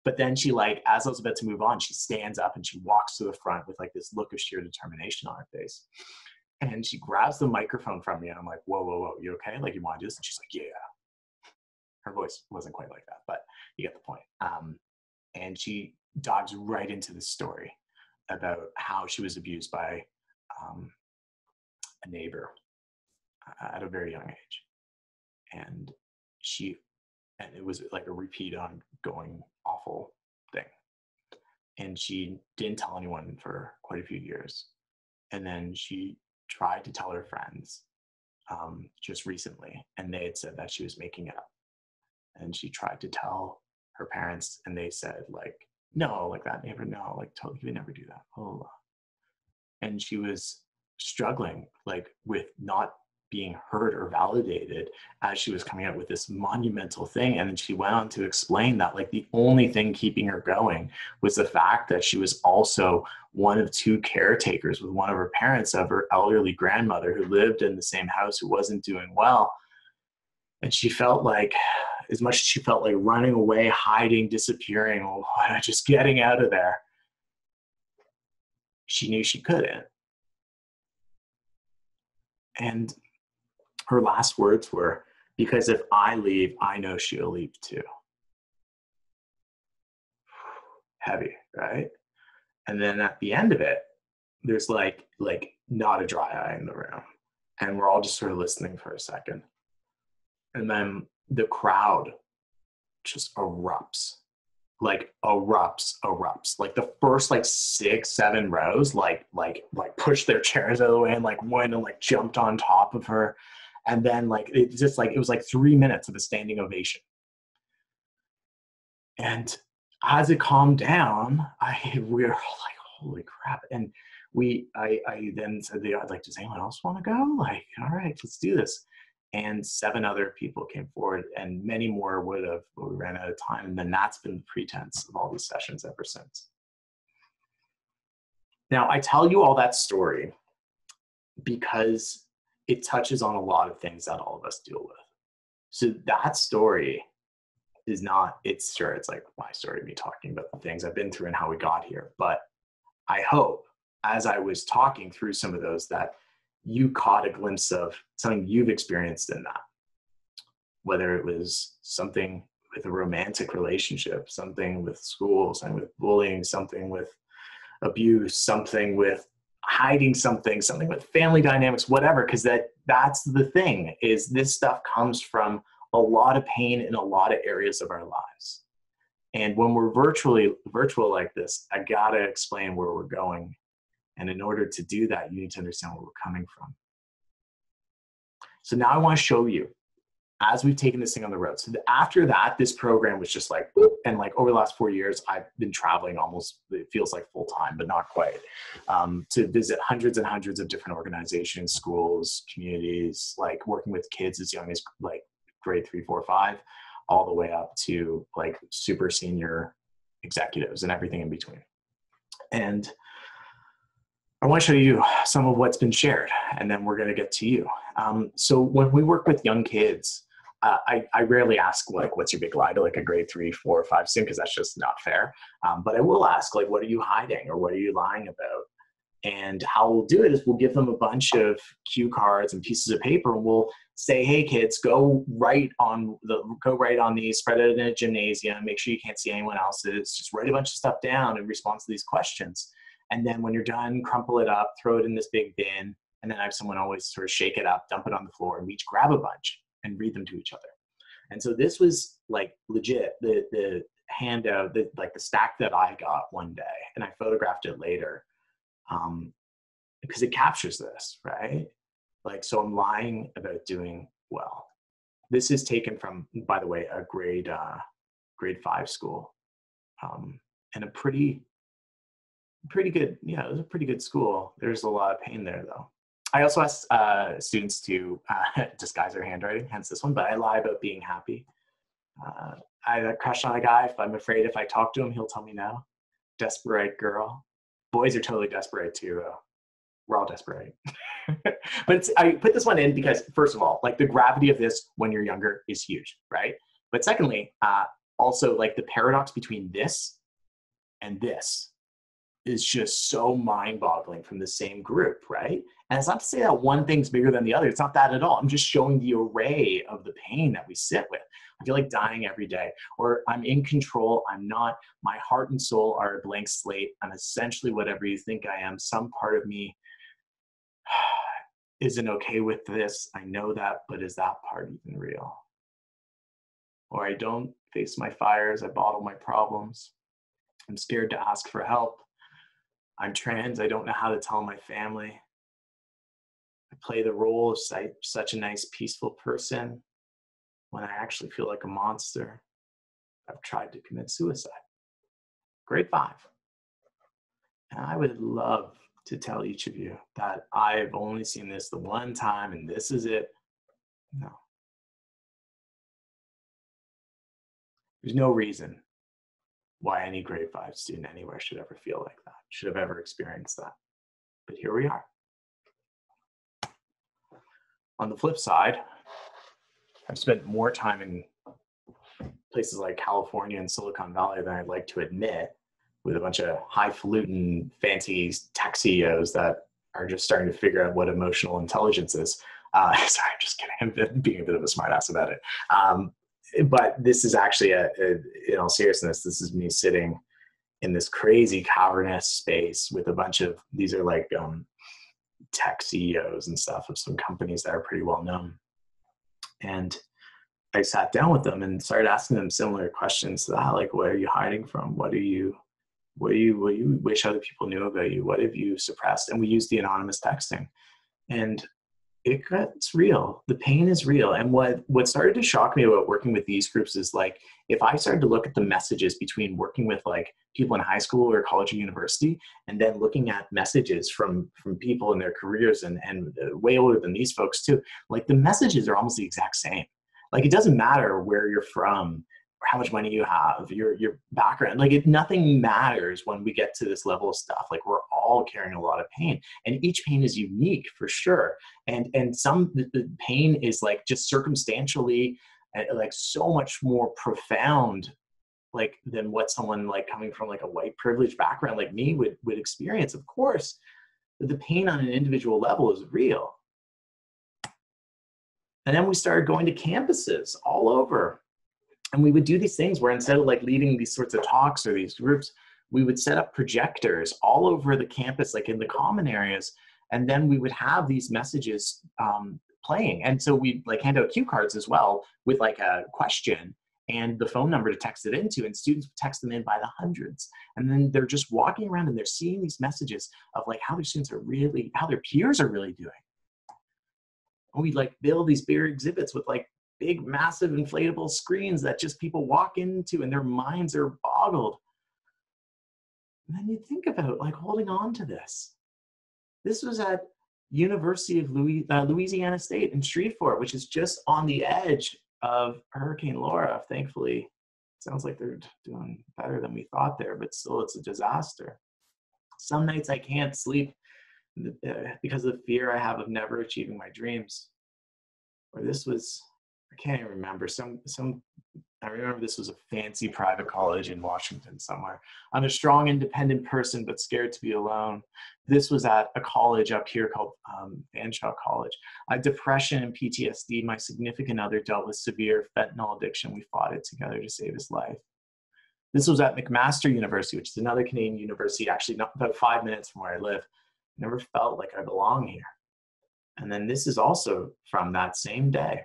But then she, like, as I was about to move on, she stands up and she walks to the front with like this look of sheer determination on her face. And she grabs the microphone from me, and I'm like, whoa, you okay? Like, you want to do this? And she's like, yeah. Her voice wasn't quite like that, but you get the point. And she dives right into the story about how she was abused by a neighbor at a very young age. And it was like a repeat ongoing awful thing. and she didn't tell anyone for quite a few years. And then she tried to tell her friends just recently, and they had said that she was making it up. And she tried to tell her parents, and they said, like, no, like that neighbor, no, like totally, you would never do that. Oh, and she was struggling like with not being heard or validated as she was coming out with this monumental thing. And then she went on to explain that like the only thing keeping her going was the fact that she was also one of two caretakers with one of her parents of her elderly grandmother who lived in the same house, who wasn't doing well. And she felt like, as much as she felt like running away, hiding, disappearing, just getting out of there, she knew she couldn't. And her last words were, because if I leave, I know she'll leave too. Heavy, right? And then at the end of it, there's like not a dry eye in the room. And we're all just sort of listening for a second. And then the crowd just erupts. Like the first like 6-7 rows like pushed their chairs out of the way and like went and like jumped on top of her. And then like it was like 3 minutes of a standing ovation. And as it calmed down, we were like, holy crap. And I then said, I'd like, does anyone else want to go? Like, all right, let's do this. And 7 other people came forward, and many more would have, but we ran out of time. And then that's been the pretense of all these sessions ever since. Now, I tell you all that story because it touches on a lot of things that all of us deal with. So that story is not, it's like my story, me talking about the things I've been through and how we got here. But I hope, as I was talking through some of those, that you caught a glimpse of something you've experienced in that. Whether it was something with a romantic relationship, something with school, something with bullying, something with abuse, something with hiding something with family dynamics, whatever, because that's the thing, is this stuff comes from a lot of pain in a lot of areas of our lives. And when we're virtual like this, I gotta explain where we're going. And in order to do that, you need to understand where we're coming from. So now I want to show you, as we've taken this thing on the road. So after that, this program was just like, whoop, and like over the last 4 years, I've been traveling almost, it feels like full time, but not quite, to visit hundreds and hundreds of different organizations, schools, communities, like working with kids as young as like grade 3, 4, 5, all the way up to like super senior executives and everything in between. And I want to show you some of what's been shared, and then we're going to get to you. So when we work with young kids, I rarely ask like, what's your big lie to like a grade 3, 4, 5 student, because that's just not fair. But I will ask like, what are you hiding, or what are you lying about? And how we'll do it is we'll give them a bunch of cue cards and pieces of paper, and we'll say, hey kids, go write on these, spread it in a gymnasium, make sure you can't see anyone else's, just write a bunch of stuff down in response to these questions. And then when you're done, crumple it up, throw it in this big bin. And then I have someone always sort of shake it up, dump it on the floor, and we each grab a bunch and read them to each other. And so this was like legit, the handout, the stack that I got one day, and I photographed it later because it captures this, right? Like, so I'm lying about doing well. This is taken from, by the way, a grade 5 school, and a pretty good, it was a pretty good school. There's a lot of pain there though. I also asked students to disguise their handwriting, hence this one, but I lie about being happy. I had a crush on a guy. If I'm afraid if I talk to him, he'll tell me no. Desperate girl. Boys are totally desperate too. We're all desperate. But I put this one in because, first of all, like the gravity of this when you're younger is huge, right? But secondly, also like the paradox between this and this is just so mind-boggling from the same group, right? And it's not to say that one thing's bigger than the other. It's not that at all. I'm just showing the array of the pain that we sit with. I feel like dying every day, or I'm in control, I'm not, my heart and soul are a blank slate. I'm essentially whatever you think I am. Some part of me isn't okay with this. I know that, but is that part even real? Or I don't face my fires, I bottle my problems. I'm scared to ask for help. I'm trans. I don't know how to tell my family. I play the role of such a nice, peaceful person when I actually feel like a monster. I've tried to commit suicide. Grade 5. And I would love to tell each of you that I've only seen this the one time and this is it. No. There's no reason why any grade 5 student anywhere should ever feel like that, should have ever experienced that. But here we are. On the flip side, I've spent more time in places like California and Silicon Valley than I'd like to admit, with a bunch of highfalutin, fancy tech CEOs that are just starting to figure out what emotional intelligence is. Sorry, I'm just kidding. I'm being a bit of a smartass about it. But this is actually, in all seriousness, this is me sitting in this crazy cavernous space with a bunch of, these are like tech CEOs and stuff of some companies that are pretty well known. And I sat down with them and started asking them similar questions to that, like, what are you hiding from? What do you wish other people knew about you? What have you suppressed? And we used the anonymous texting. And it gets real. The pain is real. And what started to shock me about working with these groups is, like, if I started to look at the messages between working with like people in high school or college or university, and then looking at messages from people in their careers and way older than these folks too, like the messages are almost the exact same. Like, it doesn't matter where you're from or how much money you have, your background, like nothing matters when we get to this level of stuff. Like, we're all carrying a lot of pain, and each pain is unique for sure. And some the pain is like just circumstantially like so much more profound, like, than what someone like coming from like a white privileged background like me would experience. Of course, the pain on an individual level is real. And then we started going to campuses all over. And we would do these things where instead of like leading these sorts of talks or these groups, we would set up projectors all over the campus, like in the common areas. And then we would have these messages playing. And so we'd like hand out cue cards as well with like a question and the phone number to text it into, and students would text them in by the hundreds. And then they're just walking around and they're seeing these messages of like how their students are really, how their peers are really doing. And we'd like build these bigger exhibits with like big, massive inflatable screens that just people walk into and their minds are boggled. And then you think about like holding on to this. This was at University of Louisiana State in Shreveport, which is just on the edge of Hurricane Laura. Thankfully, sounds like they're doing better than we thought there, but still it's a disaster. Some nights I can't sleep because of the fear I have of never achieving my dreams. Or this was, I can't even remember, I remember this was a fancy private college in Washington somewhere. I'm a strong, independent person, but scared to be alone. This was at a college up here called Fanshawe College. I had depression and PTSD. My significant other dealt with severe fentanyl addiction. We fought it together to save his life. This was at McMaster University, which is another Canadian university, actually not about 5 minutes from where I live. Never felt like I belong here. And then this is also from that same day.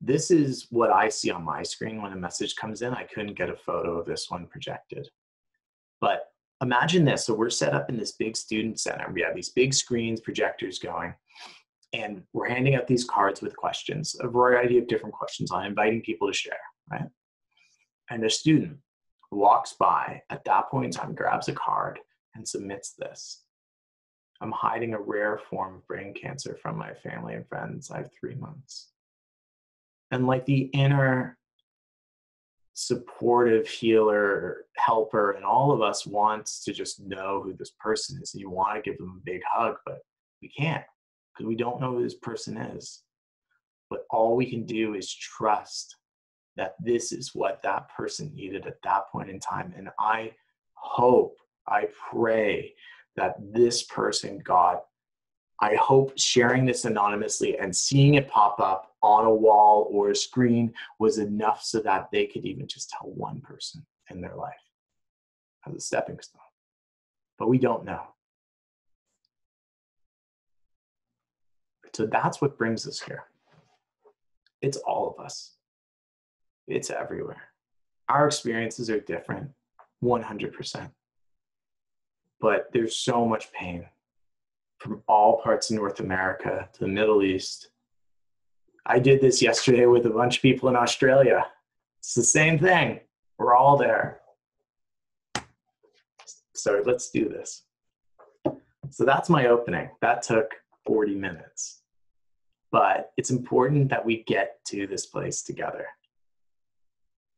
This is what I see on my screen when a message comes in. I couldn't get a photo of this one projected. But imagine this. So we're set up in this big student center. We have these big screens, projectors going, and we're handing out these cards with questions, a variety of different questions on inviting people to share, right? And a student walks by at that point in time, grabs a card and submits this. I'm hiding a rare form of brain cancer from my family and friends. I have 3 months. And like the inner supportive healer, helper, and all of us wants to just know who this person is. And you want to give them a big hug, but we can't because we don't know who this person is. But all we can do is trust that this is what that person needed at that point in time. And I hope, I pray that this person got, I hope sharing this anonymously and seeing it pop up on a wall or a screen was enough so that they could even just tell one person in their life as a stepping stone. But we don't know. So that's what brings us here. It's all of us. It's everywhere. Our experiences are different, 100%. But there's so much pain from all parts of North America to the Middle East. I did this yesterday with a bunch of people in Australia. It's the same thing. We're all there. So let's do this. So that's my opening. That took 40 minutes. But it's important that we get to this place together.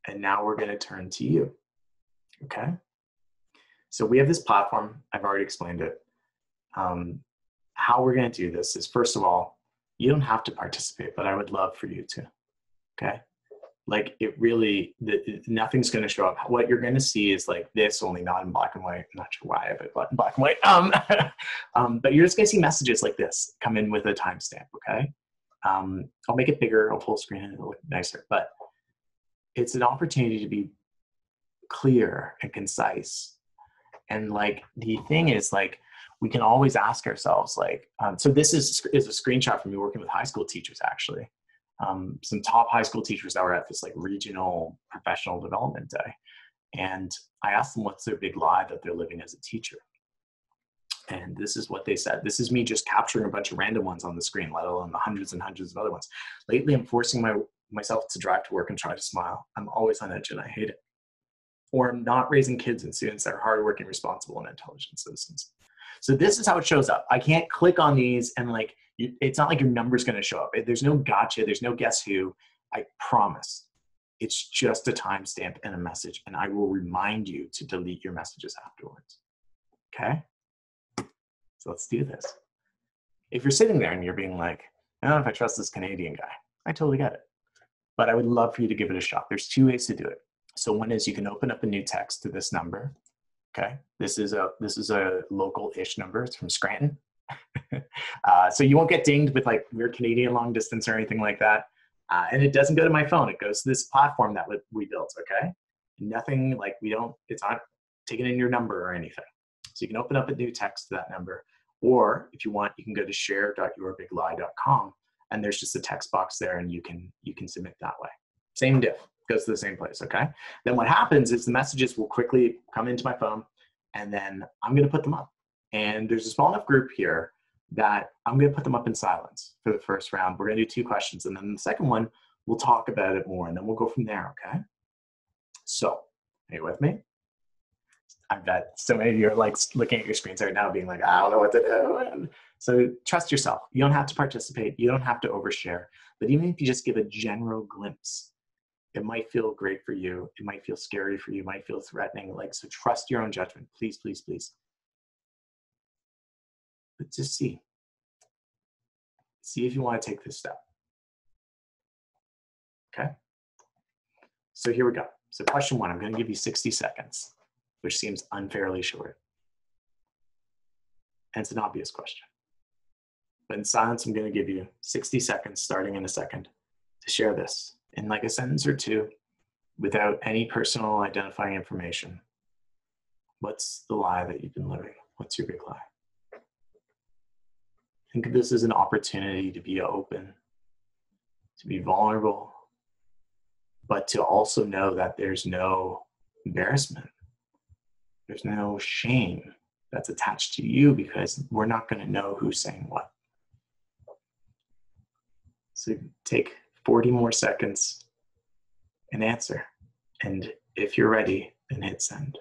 And now we're going to turn to you. Okay? So we have this platform. I've already explained it. How we're going to do this is, first of all, you don't have to participate, but I would love for you to. Okay? Like, it really, nothing's going to show up. What you're going to see is like this, only not in black and white. I'm not sure why I have it in black and white. But you're just going to see messages like this come in with a timestamp, okay? I'll make it bigger. I'll full screen it. It'll look nicer. But it's an opportunity to be clear and concise. And like, the thing is, like, we can always ask ourselves, like, so this is a screenshot from me working with high school teachers, actually. Some top high school teachers that were at this like regional professional development day. And I asked them what's their big lie that they're living as a teacher. And this is what they said. This is me just capturing a bunch of random ones on the screen, let alone the hundreds and hundreds of other ones. Lately, I'm forcing myself to drive to work and try to smile. I'm always on edge and I hate it. Or I'm not raising kids and students that are hardworking, responsible, and intelligent citizens. So this is how it shows up. I can't click on these and like, it's not like your number's going to show up. There's no gotcha. There's no guess who. I promise. It's just a timestamp and a message, and I will remind you to delete your messages afterwards. Okay? So let's do this. If you're sitting there and you're being like, I don't know if I trust this Canadian guy, I totally get it. But I would love for you to give it a shot. There's two ways to do it. So one is you can open up a new text to this number. Okay? This is a local-ish number. It's from Scranton. So you won't get dinged with like we're Canadian long distance or anything like that. And it doesn't go to my phone. It goes to this platform that we built, okay? Nothing like it's not taking in your number or anything. So you can open up a new text to that number. Or if you want, you can go to share.yourbiglie.com and there's just a text box there and you can submit that way. Same diff, goes to the same place, okay? Then what happens is the messages will quickly come into my phone and then I'm gonna put them up. And there's a small enough group here that I'm going to put them up in silence for the first round. We're going to do 2 questions. And then the second one, we'll talk about it more. And then we'll go from there, okay? So, are you with me? I bet so many of you are like looking at your screens right now being like, I don't know what to do. And so trust yourself. You don't have to participate. You don't have to overshare. But even if you just give a general glimpse, it might feel great for you. It might feel scary for you. It might feel threatening. Like, so trust your own judgment. Please, please, please. But just see if you want to take this step. Okay? So here we go. So question 1, I'm going to give you 60 seconds, which seems unfairly short. And it's an obvious question. But in silence, I'm going to give you 60 seconds, starting in a second, to share this in like a sentence or 2 without any personal identifying information. What's the lie that you've been living? What's your big lie? Think of this as an opportunity to be open, to be vulnerable, but to also know that there's no embarrassment. There's no shame that's attached to you because we're not going to know who's saying what. So take 40 more seconds and answer. And if you're ready, then hit send.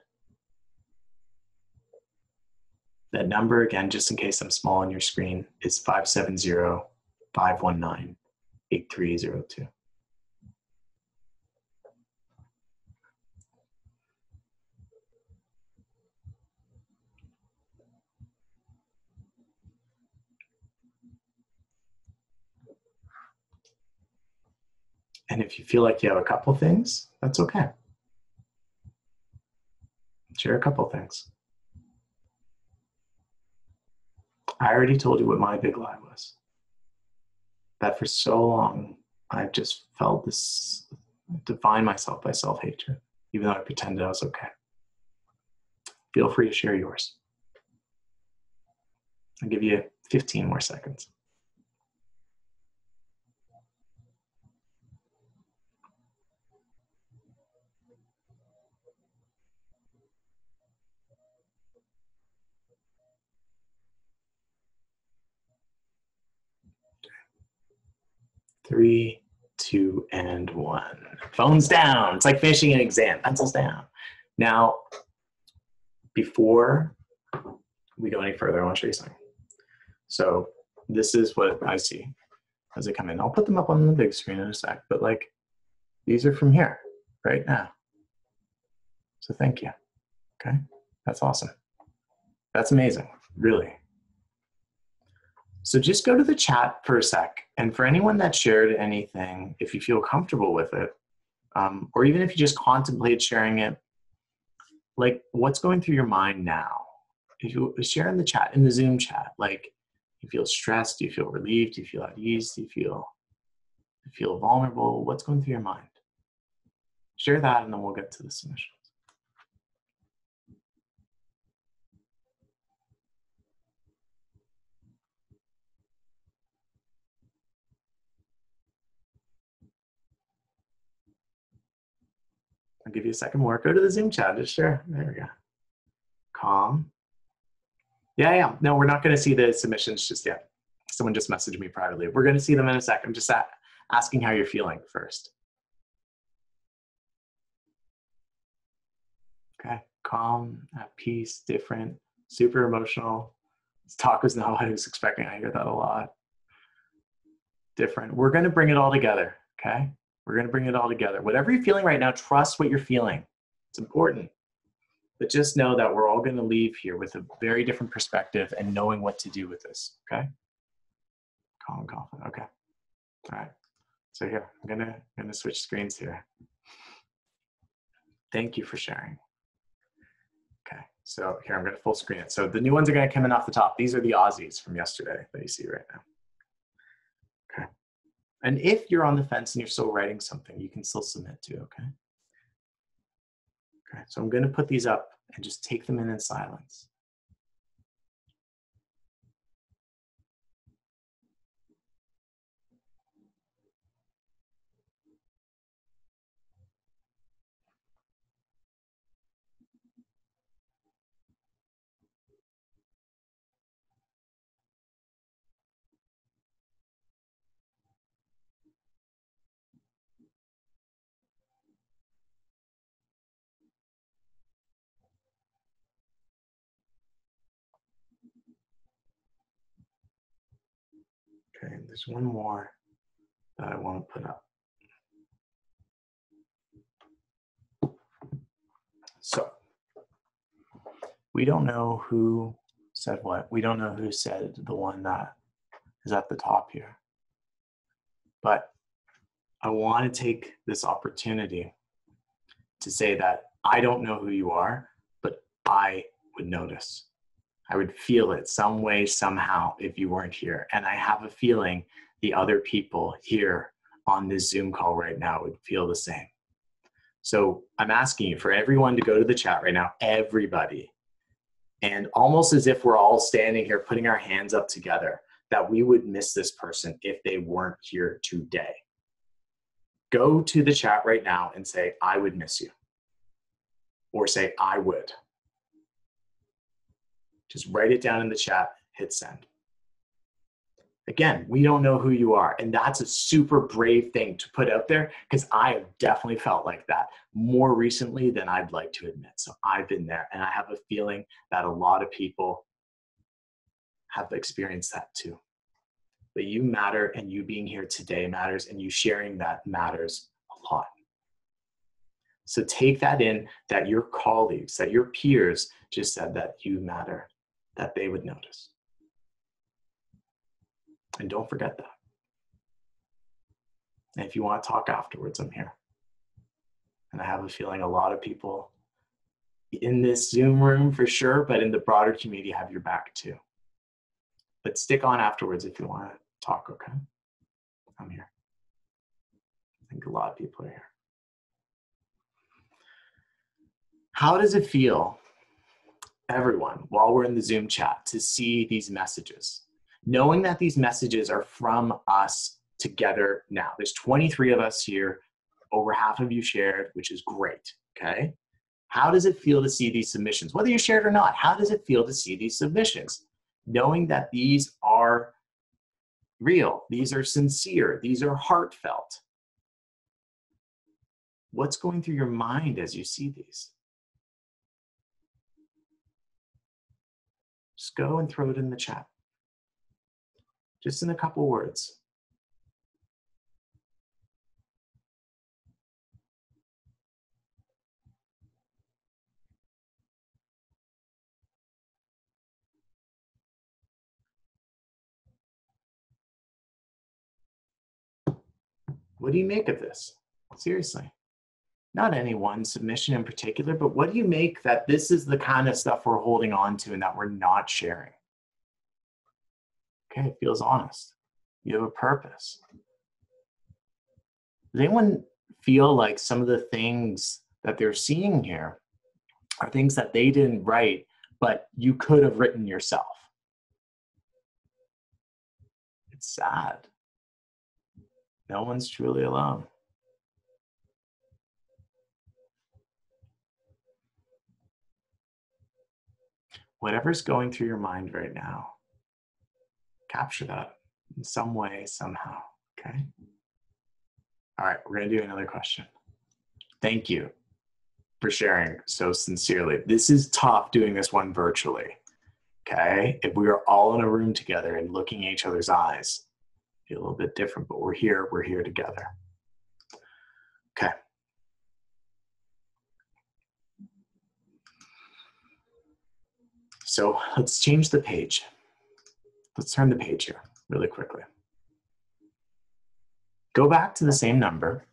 That number, again, just in case I'm small on your screen, is 570-519-8302. And if you feel like you have a couple things, that's okay. Share a couple things. I already told you what my big lie was. That for so long, I've just felt this, define myself by self-hatred, even though I pretended I was okay. Feel free to share yours. I'll give you 15 more seconds. 3, 2, and 1. Phones down. It's like finishing an exam. Pencils down. Now, before we go any further, I want to show you something. So this is what I see as they come in. I'll put them up on the big screen in a sec, but like these are from here right now. So thank you. Okay, that's awesome. That's amazing, really. So just go to the chat for a sec. And for anyone that shared anything, if you feel comfortable with it, or even if you just contemplate sharing it, like what's going through your mind now? If you share in the chat, in the Zoom chat, like you feel stressed, do you feel relieved, do you feel at ease, do you feel vulnerable? What's going through your mind? Share that and then we'll get to the submissions. I'll give you a second more. Go to the Zoom chat, just share. There we go. Calm. Yeah. No, we're not going to see the submissions just yet. Someone just messaged me privately. We're going to see them in a sec. I'm just asking how you're feeling first. Okay, calm, at peace, different, super emotional. This talk was not what I was expecting. I hear that a lot. Different. We're going to bring it all together, okay? We're going to bring it all together. Whatever you're feeling right now, trust what you're feeling. It's important. But just know that we're all going to leave here with a very different perspective and knowing what to do with this, okay? Calm and confident, okay. All right, so here, I'm gonna switch screens here. Thank you for sharing. Okay, so here, I'm gonna full screen it. So the new ones are gonna come in off the top. These are the Aussies from yesterday that you see right now. Okay, and if you're on the fence and you're still writing something, you can still submit too, okay? Okay, so I'm gonna put these up and just take them in silence. Okay, there's one more that I want to put up. So, we don't know who said what. We don't know who said the one that is at the top here. But I want to take this opportunity to say that I don't know who you are, but I would notice. I would feel it some way, somehow, if you weren't here. And I have a feeling the other people here on this Zoom call right now would feel the same. So I'm asking you for everyone to go to the chat right now, everybody, and almost as if we're all standing here putting our hands up together, that we would miss this person if they weren't here today. Go to the chat right now and say, I would miss you. Or say, I would. Just write it down in the chat, hit send. Again, we don't know who you are, and that's a super brave thing to put out there, because I have definitely felt like that more recently than I'd like to admit. So I've been there, and I have a feeling that a lot of people have experienced that too. But you matter, and you being here today matters, and you sharing that matters a lot. So take that in, that your colleagues, that your peers just said that you matter, that they would notice. And don't forget that. And if you want to talk afterwards, I'm here. And I have a feeling a lot of people in this Zoom room for sure, but in the broader community have your back too. But stick on afterwards if you want to talk, okay? I'm here. I think a lot of people are here. How does it feel, everyone, while we're in the Zoom chat, to see these messages? Knowing that these messages are from us together now. There's 23 of us here, over half of you shared, which is great, okay? How does it feel to see these submissions? Whether you shared or not, how does it feel to see these submissions? Knowing that these are real. These are sincere. These are heartfelt. What's going through your mind as you see these? Just go and throw it in the chat. Just in a couple words. What do you make of this? Seriously. Not any one submission in particular, but what do you make that this is the kind of stuff we're holding on to and that we're not sharing? Okay, it feels honest. You have a purpose. Does anyone feel like some of the things that they're seeing here are things that they didn't write, but you could have written yourself? It's sad. No one's truly alone. Whatever's going through your mind right now, capture that in some way, somehow, okay? All right, we're gonna do another question. Thank you for sharing so sincerely. This is tough doing this one virtually, okay? If we were all in a room together and looking at each other's eyes, it'd be a little bit different, but we're here together. Okay. So let's change the page. Let's turn the page here really quickly. Go back to the same number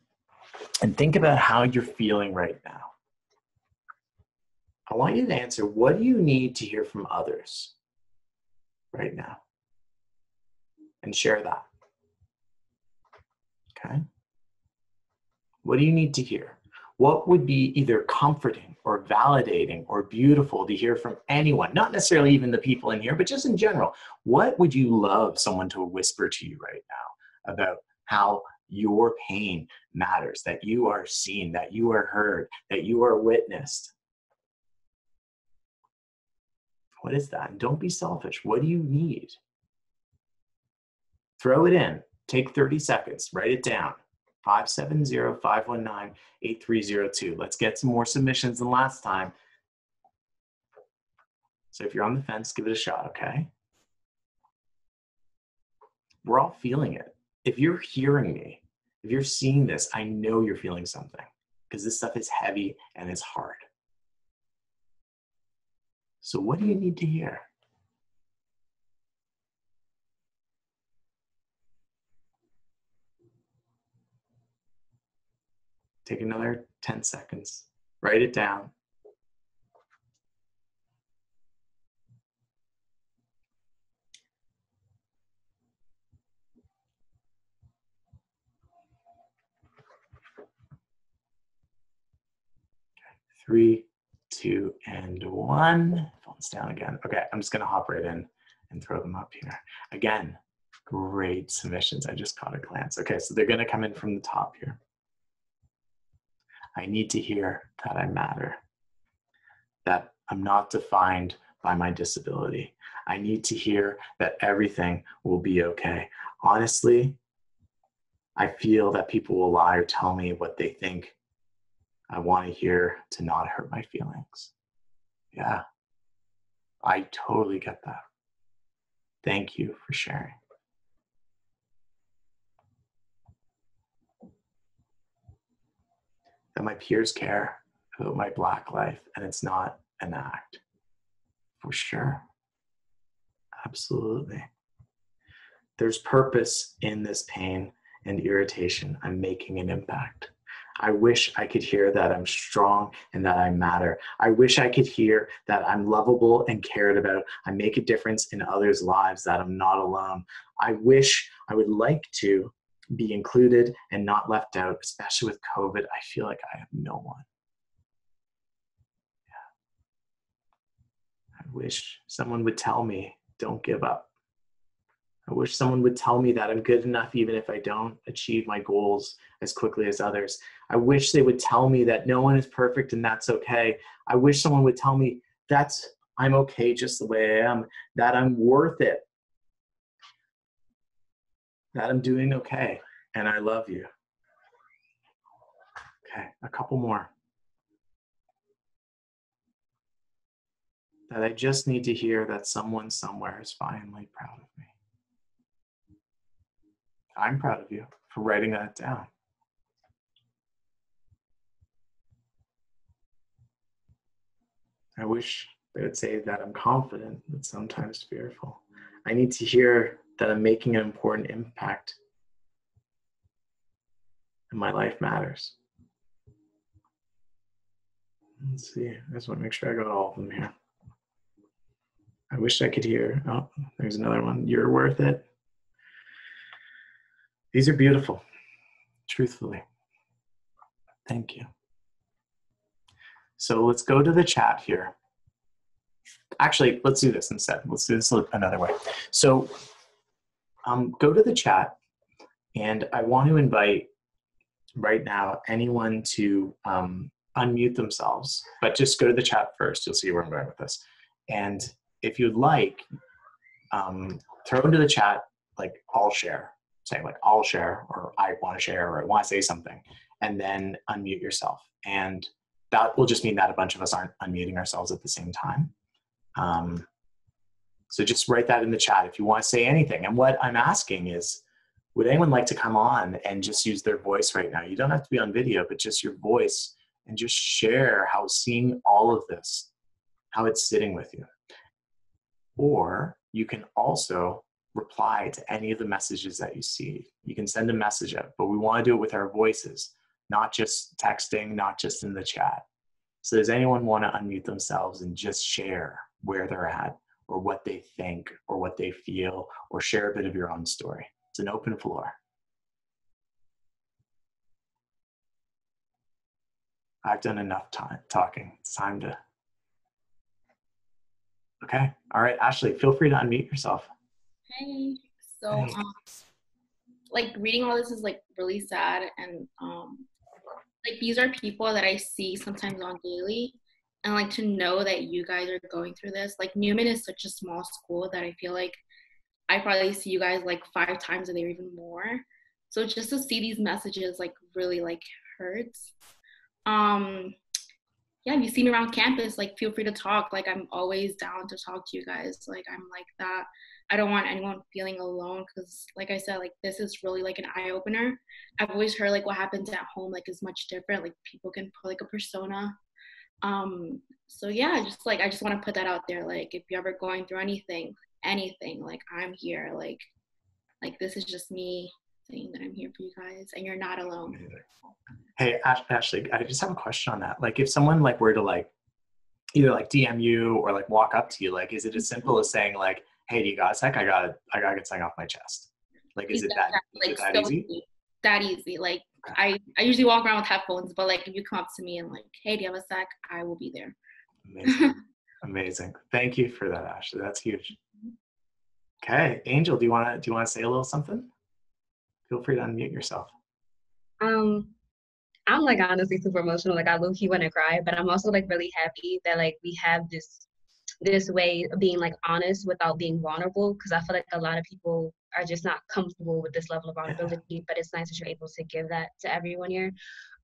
and think about how you're feeling right now. I want you to answer, what do you need to hear from others right now? And share that. Okay? What do you need to hear? What would be either comforting or validating or beautiful to hear from anyone? Not necessarily even the people in here, but just in general. What would you love someone to whisper to you right now about how your pain matters, that you are seen, that you are heard, that you are witnessed? What is that? And don't be selfish. What do you need? Throw it in. Take 30 seconds. Write it down. 570-519-8302. Let's get some more submissions than last time. So if you're on the fence, give it a shot, okay? We're all feeling it. If you're hearing me, if you're seeing this, I know you're feeling something, because this stuff is heavy and it's hard. So what do you need to hear? Take another 10 seconds. Write it down. Okay. 3, 2, and 1. Phone's down again. Okay, I'm just gonna hop right in and throw them up here. Again, great submissions. I just caught a glance. Okay, so they're gonna come in from the top here. I need to hear that I matter, that I'm not defined by my disability. I need to hear that everything will be okay. Honestly, I feel that people will lie or tell me what they think I want to hear to not hurt my feelings. Yeah, I totally get that. Thank you for sharing. That my peers care about my Black life and it's not an act. For sure. Absolutely. There's purpose in this pain and irritation. I'm making an impact. I wish I could hear that I'm strong and that I matter. I wish I could hear that I'm lovable and cared about. I make a difference in others' lives, that I'm not alone. I wish I would like to be included and not left out, especially with COVID. I feel like I have no one. Yeah. I wish someone would tell me, don't give up. I wish someone would tell me that I'm good enough even if I don't achieve my goals as quickly as others. I wish they would tell me that no one is perfect and that's okay. I wish someone would tell me I'm okay just the way I am, that I'm worth it. that I'm doing okay and I love you. Okay, a couple more. That I just need to hear that someone somewhere is finally proud of me. I'm proud of you for writing that down. I wish they would say that I'm confident, but sometimes fearful. I need to hear that I'm making an important impact and my life matters. Let's see, I just want to make sure I got all of them here. I wish I could hear, oh, there's another one. You're worth it. These are beautiful, truthfully. Thank you. So let's go to the chat here. Actually, let's do this instead. Let's do this another way. So go to the chat, and I want to invite right now anyone to unmute themselves, but just go to the chat first. You'll see where I'm going with this. And if you'd like, throw into the chat, like, I'll share, saying like, I'll share, or I want to share, or I want to say something, and then unmute yourself. And that will just mean that a bunch of us aren't unmuting ourselves at the same time. So just write that in the chat if you want to say anything. And what I'm asking is, would anyone like to come on and just use their voice right now? You don't have to be on video, but just your voice, and just share how seeing all of this, how it's sitting with you. Or you can also reply to any of the messages that you see. You can send a message out, but we want to do it with our voices, not just texting, not just in the chat. So does anyone want to unmute themselves and just share where they're at, or what they think, or what they feel, or share a bit of your own story? It's an open floor. I've done enough talking. It's time to... Okay. All right, Ashley, feel free to unmute yourself. Hey. So, Hey. like, reading all this is like really sad, and like, these are people that I see sometimes on daily, and like, to know that you guys are going through this. Like, Newman is such a small school that I feel like I probably see you guys like 5 times a day or even more. So just to see these messages like really like hurts. Yeah, if you see me around campus, like, feel free to talk. Like, I'm always down to talk to you guys. Like, I'm like that. I don't want anyone feeling alone, because like I said, like, this is really like an eye-opener. I've always heard like what happens at home like is much different. Like, people can put like a persona. So yeah, just like, I just want to put that out there. Like, if you're ever going through anything, like, I'm here. Like this is just me saying that I'm here for you guys, and you're not alone. Hey, Ashley, I just have a question on that. Like, if someone like were to like either like DM you or like walk up to you, like, is it as simple as saying like, hey, do you got a sec? I gotta get something off my chest. Like, is it that easy? That easy. Like, okay. I usually walk around with headphones, but like, if you come up to me and like, hey, do you have a sec? I will be there. Amazing. Amazing. Thank you for that, Ashley. That's huge. Okay, Angel, do you want to say a little something? Feel free to unmute yourself. I'm like honestly super emotional. Like, I low-key want to cry, but I'm also like really happy that like we have this way of being like honest without being vulnerable, because I feel like a lot of people are just not comfortable with this level of vulnerability. Yeah. But it's nice that you're able to give that to everyone here.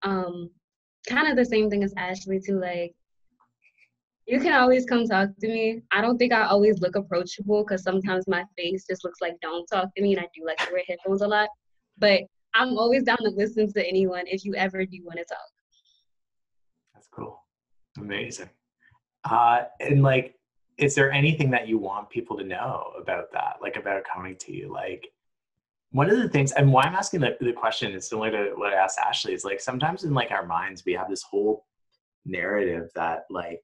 Kind of the same thing as Ashley too. Like, you can always come talk to me. I don't think I always look approachable, because sometimes my face just looks like don't talk to me, and I do like to wear headphones a lot. But I'm always down to listen to anyone if you ever do want to talk. That's cool. Amazing. And like, is there anything that you want people to know about that, like about coming to you? Like, one of the things, and why I'm asking the question is similar to what I asked Ashley, is like, sometimes in like our minds, we have this whole narrative that like,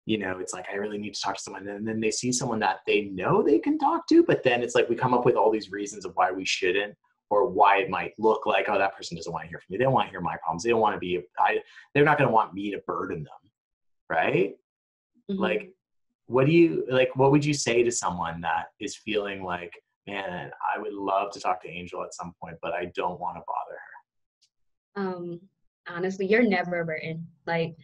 you know, it's like, I really need to talk to someone, and then they see someone that they know they can talk to, but then it's like, we come up with all these reasons of why we shouldn't, or why it might look like, oh, that person doesn't want to hear from me. They don't want to hear my problems. They don't want to be, they're not going to want me to burden them. Right? Mm-hmm. Like, what would you say to someone that is feeling like, man, I would love to talk to Angel at some point, but I don't want to bother her? Honestly, you're never a burden. Like,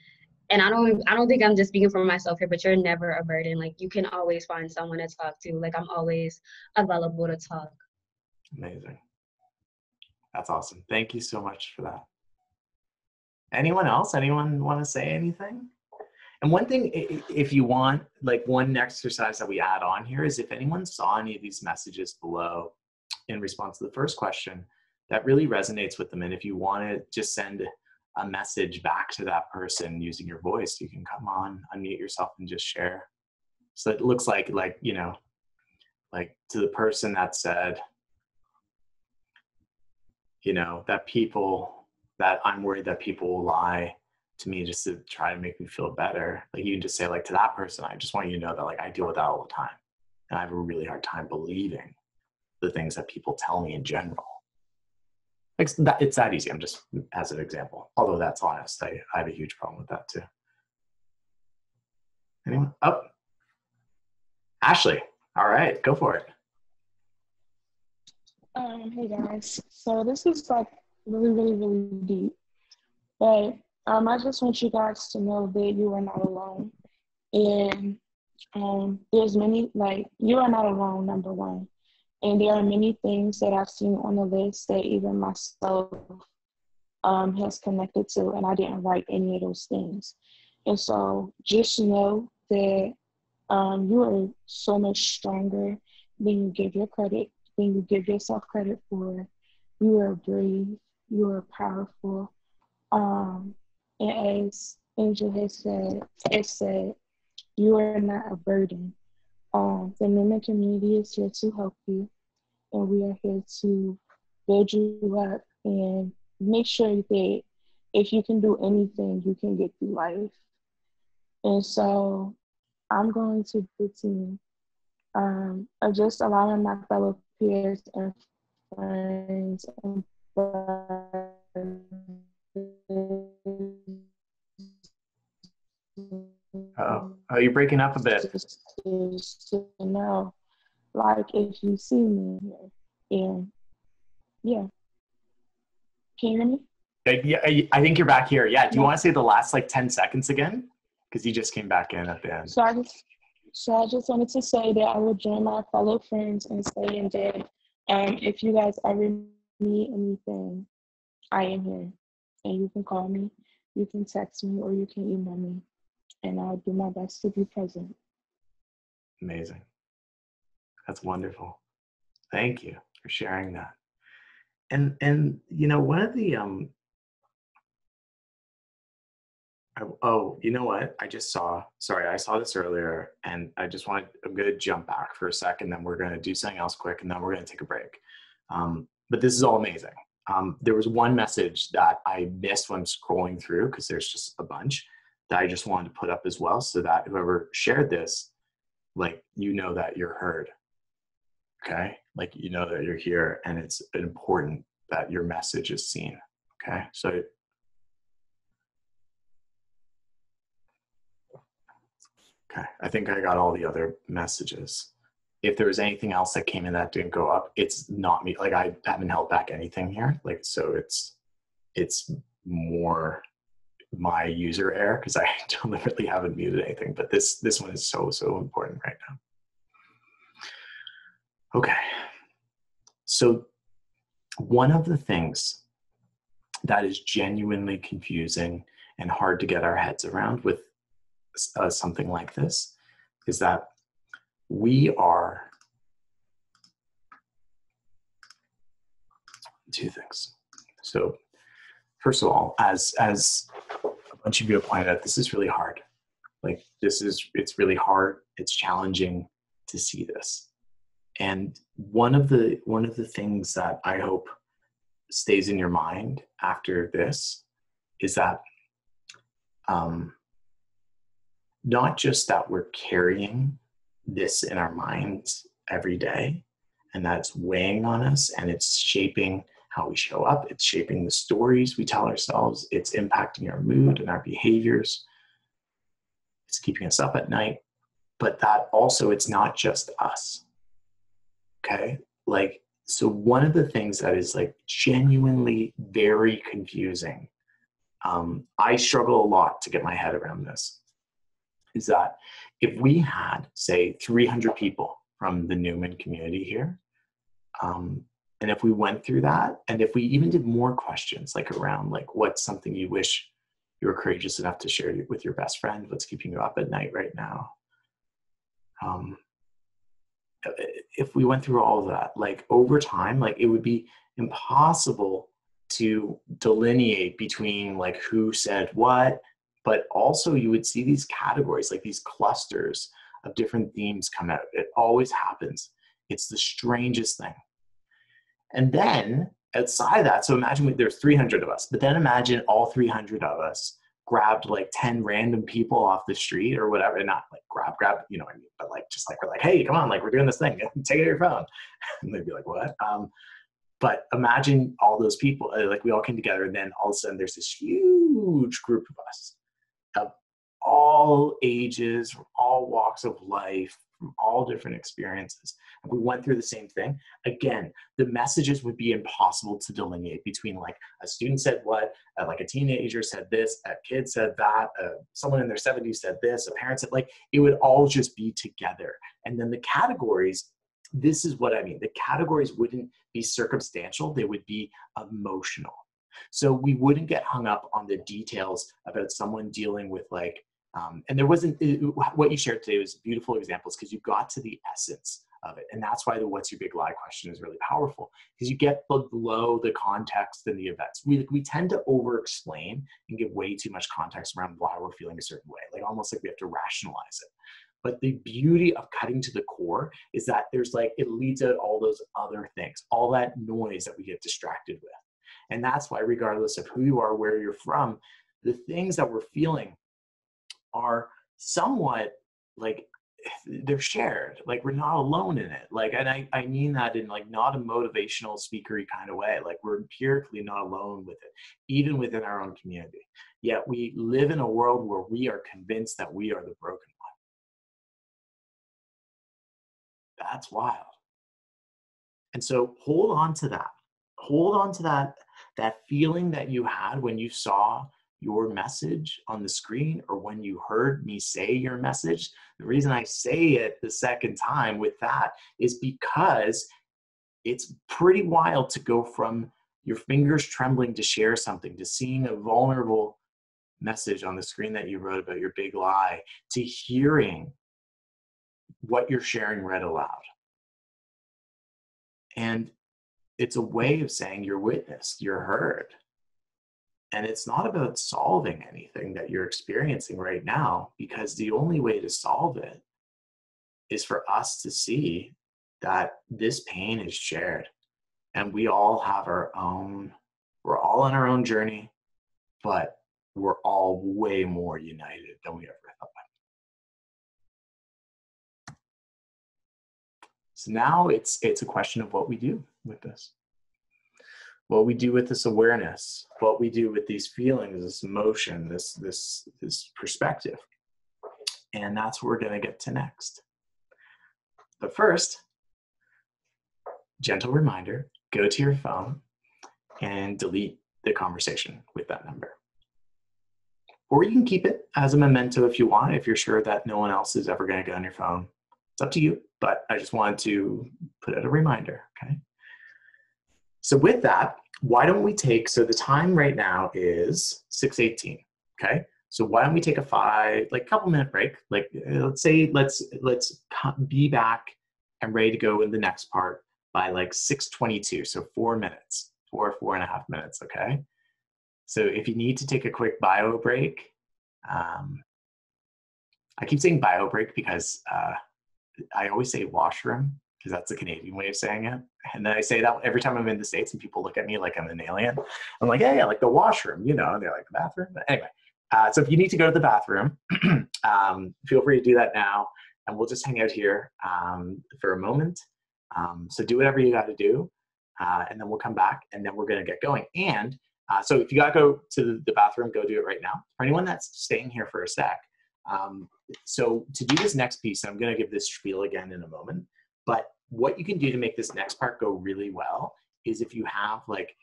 and I don't think I'm just speaking for myself here, but you're never a burden. Like, you can always find someone to talk to. Like, I'm always available to talk. Amazing. That's awesome. Thank you so much for that. Anyone else? Anyone want to say anything? And one thing, if you want, like one exercise that we add on here is if anyone saw any of these messages below in response to the first question that really resonates with them, and if you want to just send a message back to that person using your voice, you can come on, unmute yourself and just share. So it looks like, you know, like to the person that said, you know, that I'm worried that people will lie to me just to try to make me feel better. Like you can just say like to that person, I just want you to know that like I deal with that all the time. And I have a really hard time believing the things that people tell me in general. Like that, it's that easy. I'm just as an example, although that's honest. I have a huge problem with that too. Anyone? Oh, Ashley. All right, go for it. Hey guys. So this is like really deep, but I just want you guys to know that you are not alone. And there's many, like, you are not alone, number one. And there are many things that I've seen on the list that even myself has connected to, and I didn't write any of those things. And so just know that you are so much stronger than you give your credit, than you give yourself credit for. You are brave, you are powerful. And as Angel has said, you are not a burden. The Newman community is here to help you, and we are here to build you up and make sure that if you can do anything, you can get through life. And so I'm going to the team of just allowing my fellow peers and friends and Oh, you're breaking up a bit. just to know, like, if you see me here, and yeah. Can you hear me? Yeah, I think you're back here. Yeah, do you want to say the last like 10 seconds again? Because you just came back in at the end. So I just wanted to say that I will join my fellow friends in saying that if you guys ever need anything, I am here. And you can call me, you can text me, or you can email me. And I'll do my best to be present. Amazing. That's wonderful. Thank you for sharing that. And you know, one of the oh, you know what? I saw this earlier, and I'm going to jump back for a second, then we're going to do something else quick, and then we're going to take a break. But this is all amazing. There was one message that I missed when scrolling through, because there's just a bunch that I just wanted to put up as well, so that whoever shared this, like, you know that you're heard. Okay? Like, you know that you're here, and it's important that your message is seen. Okay? So okay, I think I got all the other messages. If there was anything else that came in that didn't go up, it's not me. Like, I haven't held back anything here. Like, so it's more my user error, because I deliberately haven't muted anything. But this one is so important right now. Okay. So one of the things that is genuinely confusing and hard to get our heads around with something like this is that we are two things. So first of all, as a bunch of you have pointed out, this is really hard. Like, it's really hard. It's challenging to see this. And one of the things that I hope stays in your mind after this is that not just that we're carrying this in our minds every day, and that's weighing on us, and it's shaping how we show up, it's shaping the stories we tell ourselves, it's impacting our mood and our behaviors, it's keeping us up at night, but that also, it's not just us. Okay? Like, so one of the things that is like genuinely very confusing, I struggle a lot to get my head around this, is that if we had, say, 300 people from the Newman community here, And if we went through that, and if we even did more questions, like around like what's something you wish you were courageous enough to share with your best friend, what's keeping you up at night right now. If we went through all of that, like over time, like it would be impossible to delineate between like who said what, but also you would see these categories, like these clusters of different themes come out. It always happens. It's the strangest thing. And then outside that, so imagine there's 300 of us, but then imagine all 300 of us grabbed like 10 random people off the street or whatever, and not like grab, you know what I mean? But like, just like, we're like, hey, come on, like we're doing this thing, take it to your phone. And they'd be like, what? But imagine all those people, like we all came together, and then all of a sudden there's this huge group of us of all ages, from all walks of life, from all different experiences. And we went through the same thing. Again, the messages would be impossible to delineate between like a student said what, like a teenager said this, a kid said that, someone in their 70s said this, a parent said, like, it would all just be together. And then the categories, this is what I mean. The categories wouldn't be circumstantial, they would be emotional. So we wouldn't get hung up on the details about someone dealing with like, and there wasn't, what you shared today was beautiful examples because you got to the essence of it. And that's why the what's your big lie question is really powerful, because you get below the context and the events. We tend to over explain and give way too much context around why we're feeling a certain way, like almost like we have to rationalize it. But the beauty of cutting to the core is that there's like, it leads out all those other things, all that noise that we get distracted with. And that's why regardless of who you are, where you're from, the things that we're feeling are somewhat like they're shared, like we're not alone in it. Like, and I mean that in like not a motivational speakery kind of way, like we're empirically not alone with it, even within our own community. Yet we live in a world where we are convinced that we are the broken one. That's wild. And so hold on to that. Hold on to that feeling that you had when you saw your message on the screen or when you heard me say your message. The reason I say it the second time with that is because it's pretty wild to go from your fingers trembling to share something, to seeing a vulnerable message on the screen that you wrote about your big lie, to hearing what you're sharing read aloud. And it's a way of saying you're witnessed, you're heard. And it's not about solving anything that you're experiencing right now, because the only way to solve it is for us to see that this pain is shared. And we all have our own, we're all on our own journey, but we're all way more united than we ever thought. So now it's a question of what we do with this. What we do with this awareness, what we do with these feelings, this emotion, this perspective. And that's what we're going to get to next. But first, gentle reminder, go to your phone and delete the conversation with that number. Or you can keep it as a memento if you want, if you're sure that no one else is ever going to get on your phone. It's up to you, but I just wanted to put out a reminder, okay? So with that, why don't we take, so the time right now is 6:18, okay? So why don't we take a couple minute break? Like let's say, let's be back and ready to go in the next part by like 6:22, so 4 minutes, 4.5 minutes, okay? So if you need to take a quick bio break, I keep saying bio break because I always say washroom, because that's the Canadian way of saying it. And then I say that every time I'm in the States and people look at me like I'm an alien. I'm like, yeah, like the washroom, you know, and they're like, the bathroom? But anyway, so if you need to go to the bathroom, feel free to do that now. And we'll just hang out here for a moment. So do whatever you got to do. And then we'll come back and then we're going to get going. And so if you got to go to the bathroom, go do it right now. For anyone that's staying here for a sec, so to do this next piece, I'm going to give this spiel again in a moment. But what you can do to make this next part go really well is if you have like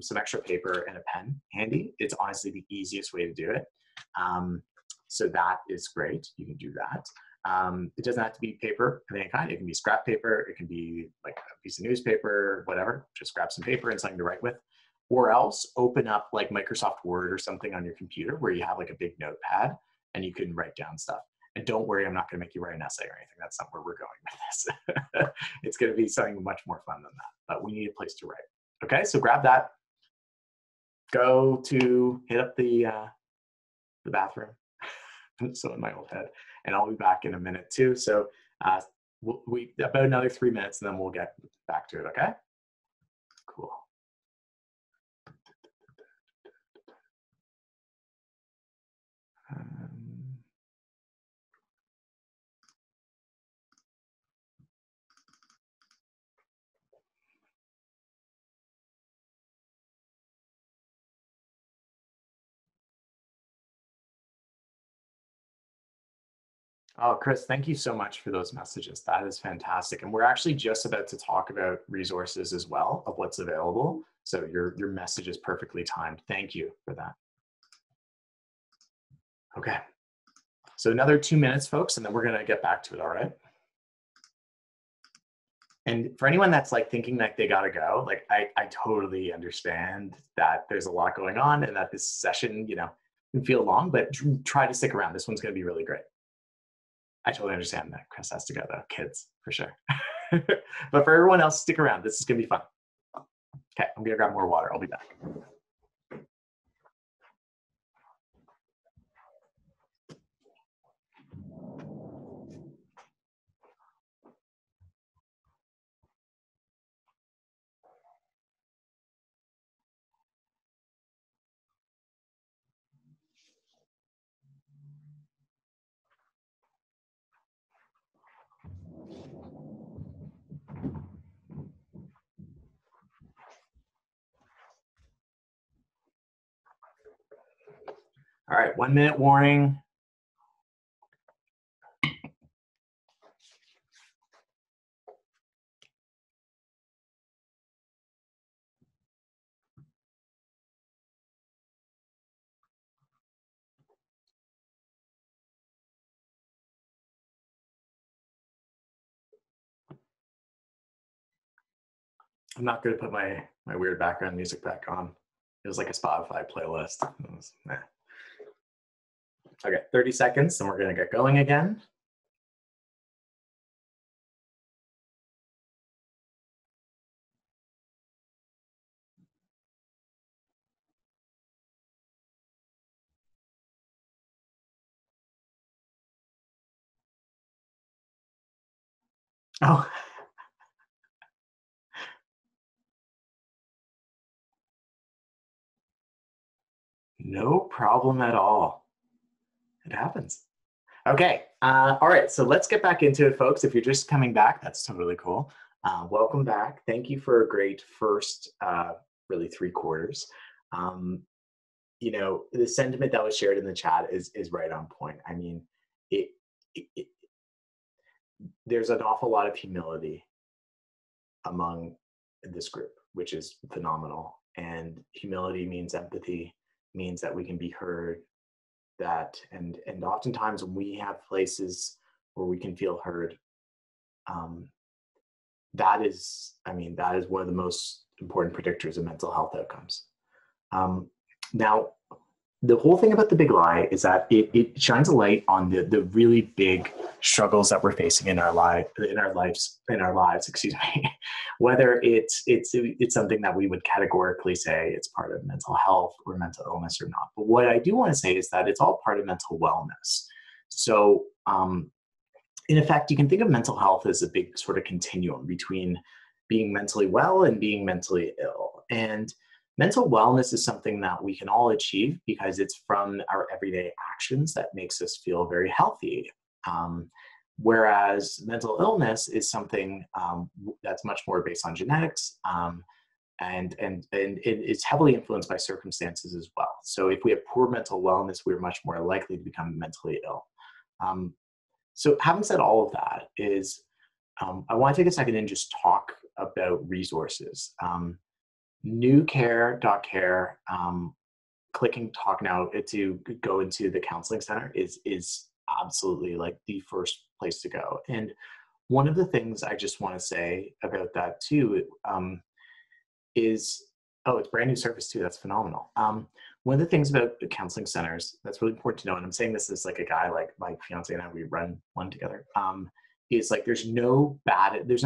some extra paper and a pen handy, it's honestly the easiest way to do it. So that is great. You can do that. It doesn't have to be paper of any kind. It can be scrap paper. It can be like a piece of newspaper, whatever. Just grab some paper and something to write with. Or else open up like Microsoft Word or something on your computer where you have like a big notepad and you can write down stuff. And don't worry, I'm not going to make you write an essay or anything. That's not where we're going with this. It's going to be something much more fun than that. But we need a place to write. Okay, so grab that. Go to hit up the bathroom. So in my old head, and I'll be back in a minute too. So we about another 3 minutes, and then we'll get back to it. Okay. Cool. Oh, Chris, thank you so much for those messages. That is fantastic. And we're actually just about to talk about resources as well of what's available. So your message is perfectly timed. Thank you for that. Okay. So another 2 minutes, folks, and then we're going to get back to it. All right. And for anyone that's like thinking that they got to go, like I totally understand that there's a lot going on and that this session, you know, can feel long, but try to stick around. This one's going to be really great. I totally understand that Chris has to go though, kids, for sure. But for everyone else, stick around. This is gonna be fun. Okay, I'm gonna grab more water. I'll be back. All right, 1 minute warning. I'm not going to put my weird background music back on. It was like a Spotify playlist. Okay, 30 seconds, and we're going to get going again. Oh. No problem at all. It happens. Okay, all right, so let's get back into it, folks. If you're just coming back, that's totally cool. Welcome back. Thank you for a great first, really 3 quarters. You know, the sentiment that was shared in the chat is right on point. I mean, there's an awful lot of humility among this group, which is phenomenal. And humility means empathy, means that we can be heard, that and oftentimes when we have places where we can feel heard, that is one of the most important predictors of mental health outcomes. Now, the whole thing about the big lie is that it shines a light on the really big struggles that we're facing in our lives, excuse me. Whether it's something that we would categorically say it's part of mental health or mental illness or not. But what I do want to say is that it's all part of mental wellness. So in effect, you can think of mental health as a big sort of continuum between being mentally well and being mentally ill. And mental wellness is something that we can all achieve because it's from our everyday actions that makes us feel very healthy. Whereas mental illness is something that's much more based on genetics, and it's heavily influenced by circumstances as well. So if we have poor mental wellness, we're much more likely to become mentally ill. So having said all of that is, I want to take a second and just talk about resources. newcare.care, clicking talk now to go into the counseling center is absolutely like the first place to go. And one of the things I just want to say about that too is, oh, it's brand new service too. That's phenomenal. One of the things about the counseling centers that's really important to know, and I'm saying this as like a guy, like my fiance and I, we run one together, is like there's no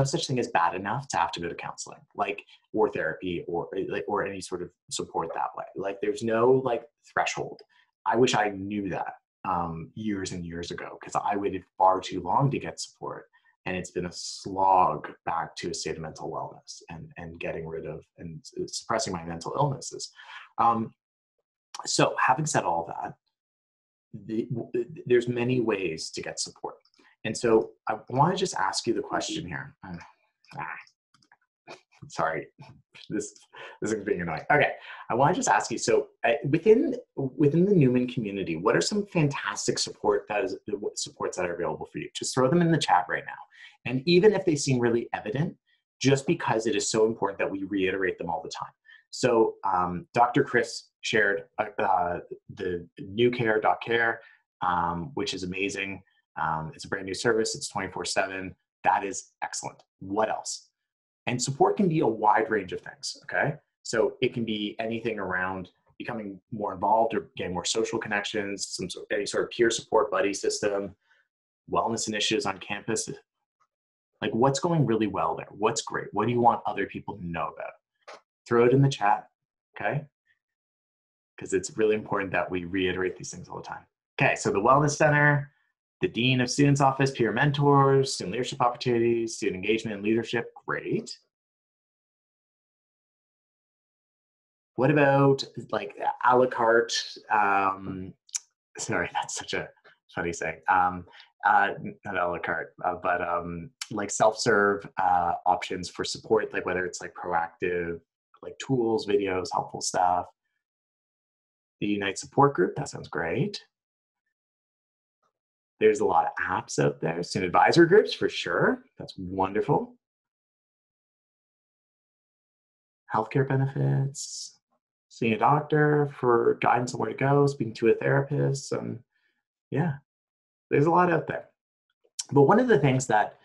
such thing as bad enough to have to go to counseling, like, or therapy, or any sort of support that way. Like there's no like threshold. I wish I knew that years and years ago, because I waited far too long to get support. And it's been a slog back to a state of mental wellness and getting rid of and suppressing my mental illnesses. So having said all that, there's many ways to get support. And so I want to just ask you the question here. Sorry, this is being annoying. Okay, I want to just ask you, so within the Newman community, what are some fantastic supports that are available for you? Just throw them in the chat right now. And even if they seem really evident, just because it is so important that we reiterate them all the time. So Dr. Chris shared the newcare.care, which is amazing. It's a brand new service. It's 24/7. That is excellent. What else? And support can be a wide range of things, okay? So it can be anything around becoming more involved or getting more social connections, any sort of peer support buddy system, wellness initiatives on campus. Like, what's going really well there? What's great? What do you want other people to know about? Throw it in the chat, okay? Because it's really important that we reiterate these things all the time. Okay, so the Wellness Center, the Dean of Students Office, peer mentors, student leadership opportunities, student engagement and leadership, great. What about like a la carte, sorry, that's such a funny saying. Not a la carte, but like self-serve options for support, like whether it's like proactive, like tools, videos, helpful stuff. The Unite support group, that sounds great. There's a lot of apps out there. Student advisor groups for sure. That's wonderful. Healthcare benefits, seeing a doctor for guidance on where to go, speaking to a therapist. Yeah, there's a lot out there. But one of the things that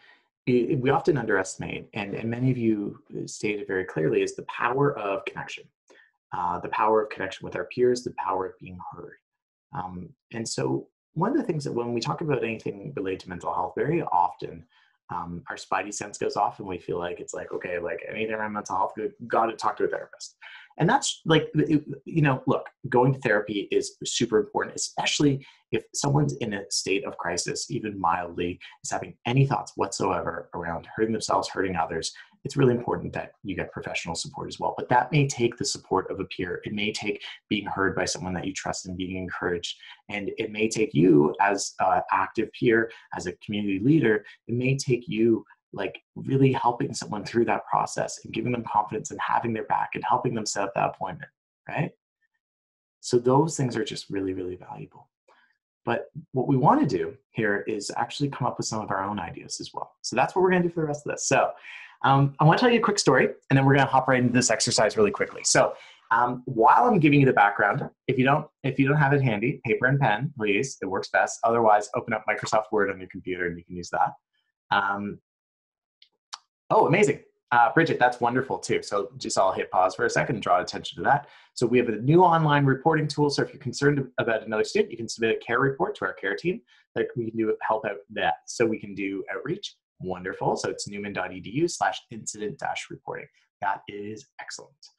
we often underestimate, and many of you stated very clearly, is the power of connection. The power of connection with our peers, the power of being heard. And so one of the things that when we talk about anything related to mental health, very often our spidey sense goes off and we feel like it's like, okay, like anything around mental health, got to talk to a therapist. And that's like, you know, look, going to therapy is super important, especially if someone's in a state of crisis, even mildly, is having any thoughts whatsoever around hurting themselves, hurting others. It's really important that you get professional support as well. But that may take the support of a peer. It may take being heard by someone that you trust and being encouraged. And it may take you as an active peer, as a community leader, it may take you like really helping someone through that process and giving them confidence and having their back and helping them set up that appointment, right? So those things are just really, really valuable. But what we want to do here is actually come up with some of our own ideas as well. So that's what we're going to do for the rest of this. So I want to tell you a quick story, and then we're going to hop right into this exercise really quickly. So while I'm giving you the background, if you don't have it handy, paper and pen, please, it works best. Otherwise, open up Microsoft Word on your computer and you can use that. Oh, amazing. Bridget, that's wonderful too. So I'll hit pause for a second and draw attention to that. So we have a new online reporting tool. So if you're concerned about another student, you can submit a care report to our care team that we can do help out that. So we can do outreach. Wonderful. So it's newman.edu/incident-reporting. That is excellent.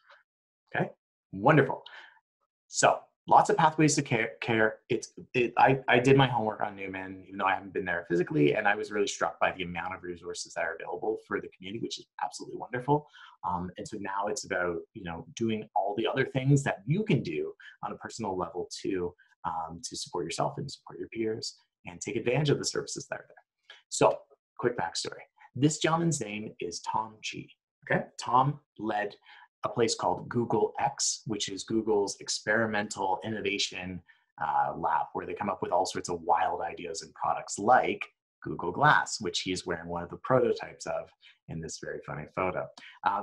Okay, wonderful. So lots of pathways to care. I did my homework on Newman, even though I haven't been there physically, and I was really struck by the amount of resources that are available for the community, which is absolutely wonderful. And so now it's about, you know, doing all the other things that you can do on a personal level to support yourself and support your peers and take advantage of the services that are there. So quick backstory. This gentleman's name is Tom Chi. Okay, Tom led a place called Google X, which is Google's experimental innovation lab, where they come up with all sorts of wild ideas and products like Google Glass, which he's wearing one of the prototypes of in this very funny photo.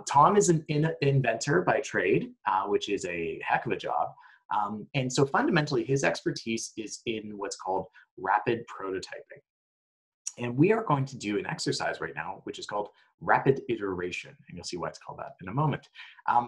Tom is an inventor by trade, which is a heck of a job. And so fundamentally, his expertise is in what's called rapid prototyping. And we are going to do an exercise right now, which is called rapid iteration. And you'll see why it's called that in a moment.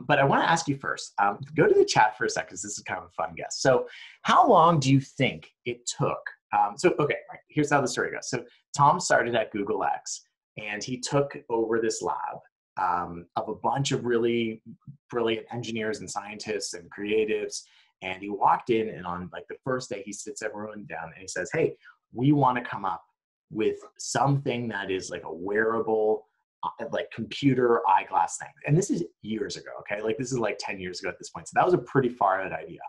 But I want to ask you first, go to the chat for a second, because this is kind of a fun guess. So how long do you think it took? Okay, right, here's how the story goes. So Tom started at Google X, and he took over this lab of a bunch of really brilliant engineers and scientists and creatives. And he walked in, and on like the first day, he sits everyone down and he says, hey, we want to come up with something that is like a wearable, like computer eyeglass thing. And this is years ago, okay? Like this is like 10 years ago at this point. So that was a pretty far out idea.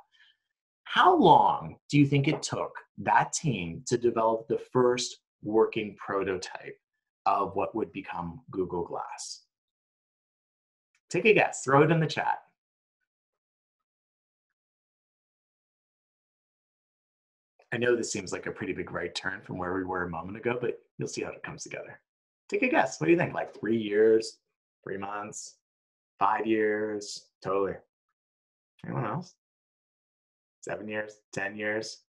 How long do you think it took that team to develop the first working prototype of what would become Google Glass? Take a guess, throw it in the chat. I know this seems like a pretty big right turn from where we were a moment ago, but you'll see how it comes together. Take a guess. What do you think? Like 3 years, 3 months, 5 years? Totally. Anyone else? 7 years, 10 years?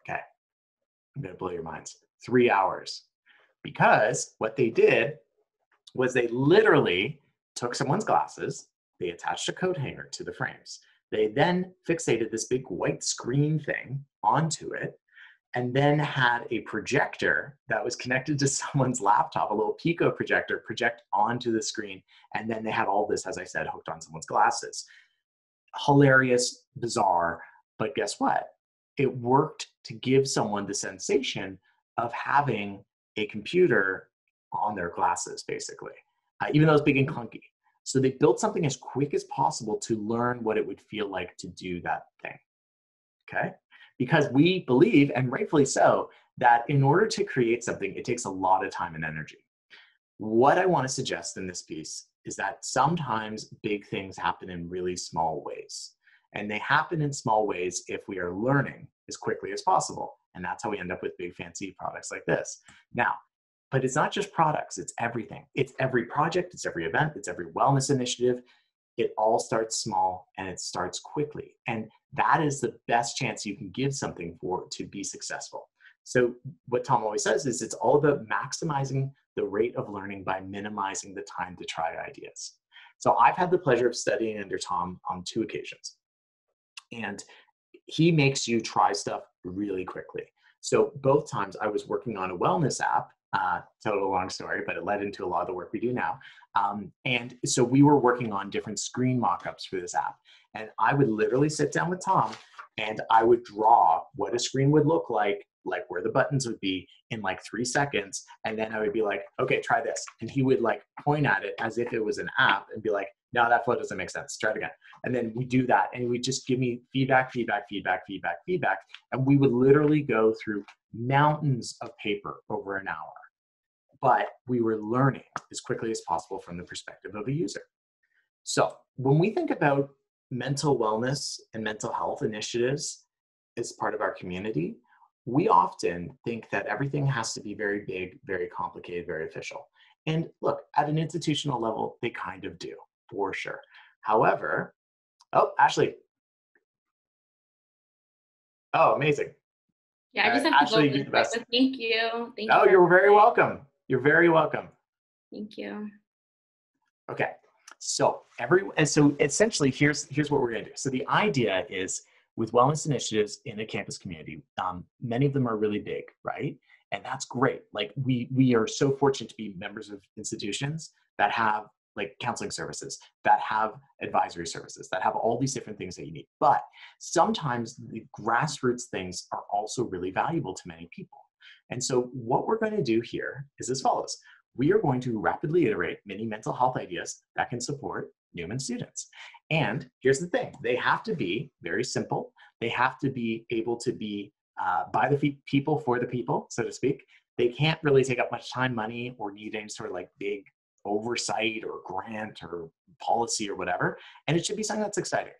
Okay, I'm gonna blow your minds. 3 hours. Because what they did was they literally took someone's glasses, they attached a coat hanger to the frames. They then fixated this big white screen thing onto it, and then had a projector that was connected to someone's laptop, a little Pico projector, project onto the screen. And then they had all this, as I said, hooked on someone's glasses. Hilarious, bizarre, but guess what? It worked to give someone the sensation of having a computer on their glasses, basically, even though it's big and clunky. So they built something as quick as possible to learn what it would feel like to do that thing, okay? Because we believe, and rightfully so, that in order to create something, it takes a lot of time and energy. What I want to suggest in this piece is that sometimes big things happen in really small ways. And they happen in small ways if we are learning as quickly as possible. And that's how we end up with big fancy products like this. Now, but it's not just products, it's everything. It's every project, it's every event, it's every wellness initiative. It all starts small and it starts quickly. And that is the best chance you can give something for to be successful. So what Tom always says is it's all about maximizing the rate of learning by minimizing the time to try ideas. So I've had the pleasure of studying under Tom on 2 occasions. And he makes you try stuff really quickly. So both times I was working on a wellness app, total long story, but it led into a lot of the work we do now. And so we were working on different screen mock-ups for this app. And I would literally sit down with Tom and I would draw what a screen would look like where the buttons would be in like 3 seconds. And then I would be like, okay, try this. And he would like point at it as if it was an app and be like, no, that flow doesn't make sense. Try it again. And then we do that. And he would just give me feedback. And we would literally go through mountains of paper over an hour. But we were learning as quickly as possible from the perspective of a user. So when we think about mental wellness and mental health initiatives as part of our community, we often think that everything has to be very big, very complicated, very official. And look, at an institutional level, they kind of do, for sure. However, oh, Ashley. Oh, amazing. Yeah, I just have to Ashley, go you're the best. Thank you. Thank Oh, you. you're very welcome. You're very welcome. Thank you. Okay, so essentially, here's what we're gonna do. So the idea is with wellness initiatives in a campus community, many of them are really big, right? And that's great. Like we are so fortunate to be members of institutions that have like counseling services, that have advisory services, that have all these different things that you need. But sometimes the grassroots things are also really valuable to many people. And so what we're going to do here is as follows. We are going to rapidly iterate many mental health ideas that can support Newman students. And here's the thing, they have to be very simple. They have to be able to be by the people for the people, so to speak. They can't really take up much time, money, or need any sort of like big oversight or grant or policy or whatever. And it should be something that's exciting.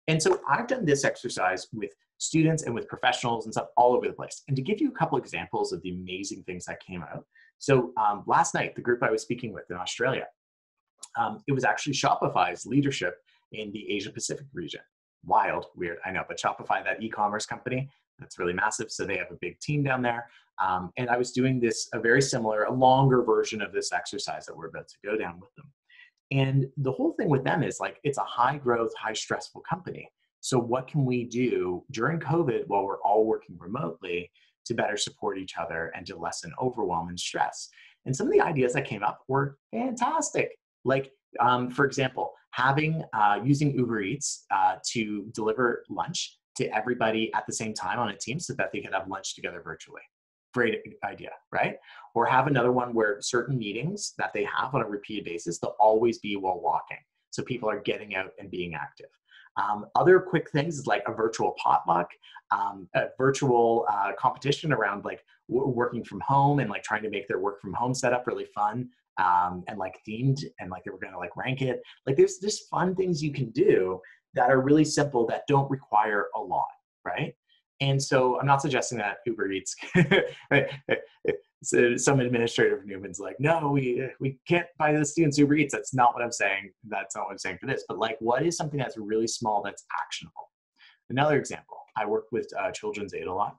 And so I've done this exercise with students and with professionals and stuff all over the place. And to give you a couple examples of the amazing things that came out. So last night, the group I was speaking with in Australia, it was actually Shopify's leadership in the Asia Pacific region. Wild, weird, I know, but Shopify, that e-commerce company, That's really massive. So they have a big team down there. And I was doing a very similar, a longer version of this exercise that we're about to go down with them. And the whole thing with them is like, it's a high growth, high stressful company. So what can we do during COVID while we're all working remotely to better support each other and to lessen overwhelm and stress? And some of the ideas that came up were fantastic. Like, for example, using Uber Eats to deliver lunch to everybody at the same time on a team so that they could have lunch together virtually. Great idea, right? Or have another one where certain meetings that they have on a repeated basis, they'll always be while walking. So people are getting out and being active. Other quick things is like a virtual potluck, a virtual competition around like working from home and like trying to make their work from home setup really fun and like themed, and like they were going to like rank it. Like there's just fun things you can do that are really simple that don't require a lot, right? And so I'm not suggesting that Uber Eats, so some administrator of Newman's like, no, we can't buy the students Uber Eats. That's not what I'm saying. That's not what I'm saying for this. But like, what is something that's really small that's actionable? Another example, I work with Children's Aid a lot.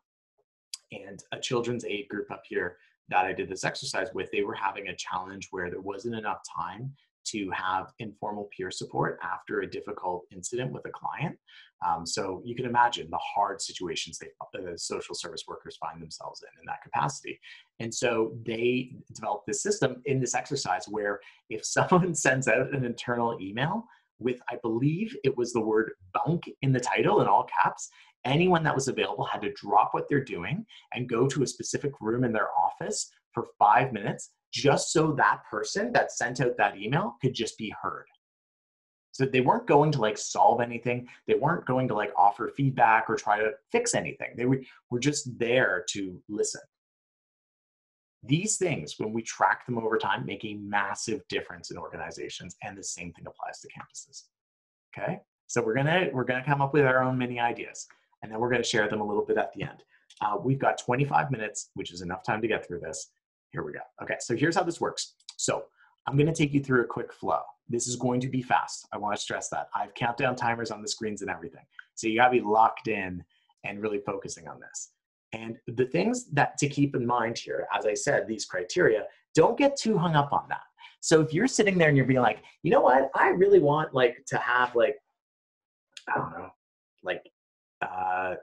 And a Children's Aid group up here that I did this exercise with, they were having a challenge where there wasn't enough time to have informal peer support after a difficult incident with a client. So you can imagine the hard situations the social service workers find themselves in that capacity. And so they developed this system in this exercise where if someone sends out an internal email with, I believe it was the word bunk in the title in all caps, anyone that was available had to drop what they're doing and go to a specific room in their office for 5 minutes, just so that person that sent out that email could just be heard. So they weren't going to like solve anything. They weren't going to like offer feedback or try to fix anything. They were just there to listen. These things, when we track them over time, make a massive difference in organizations, and the same thing applies to campuses. Okay, so we're gonna come up with our own mini ideas, and then we're gonna share them a little bit at the end. We've got 25 minutes, which is enough time to get through this. Here we go. Okay, so here's how this works. So I'm gonna take you through a quick flow. This is going to be fast. I wanna stress that. I have countdown timers on the screens and everything. So you gotta be locked in and really focusing on this. And the things that to keep in mind here, as I said, these criteria, don't get too hung up on that. So if you're sitting there and you're being like, you know what, I really want like to have like, I don't know, like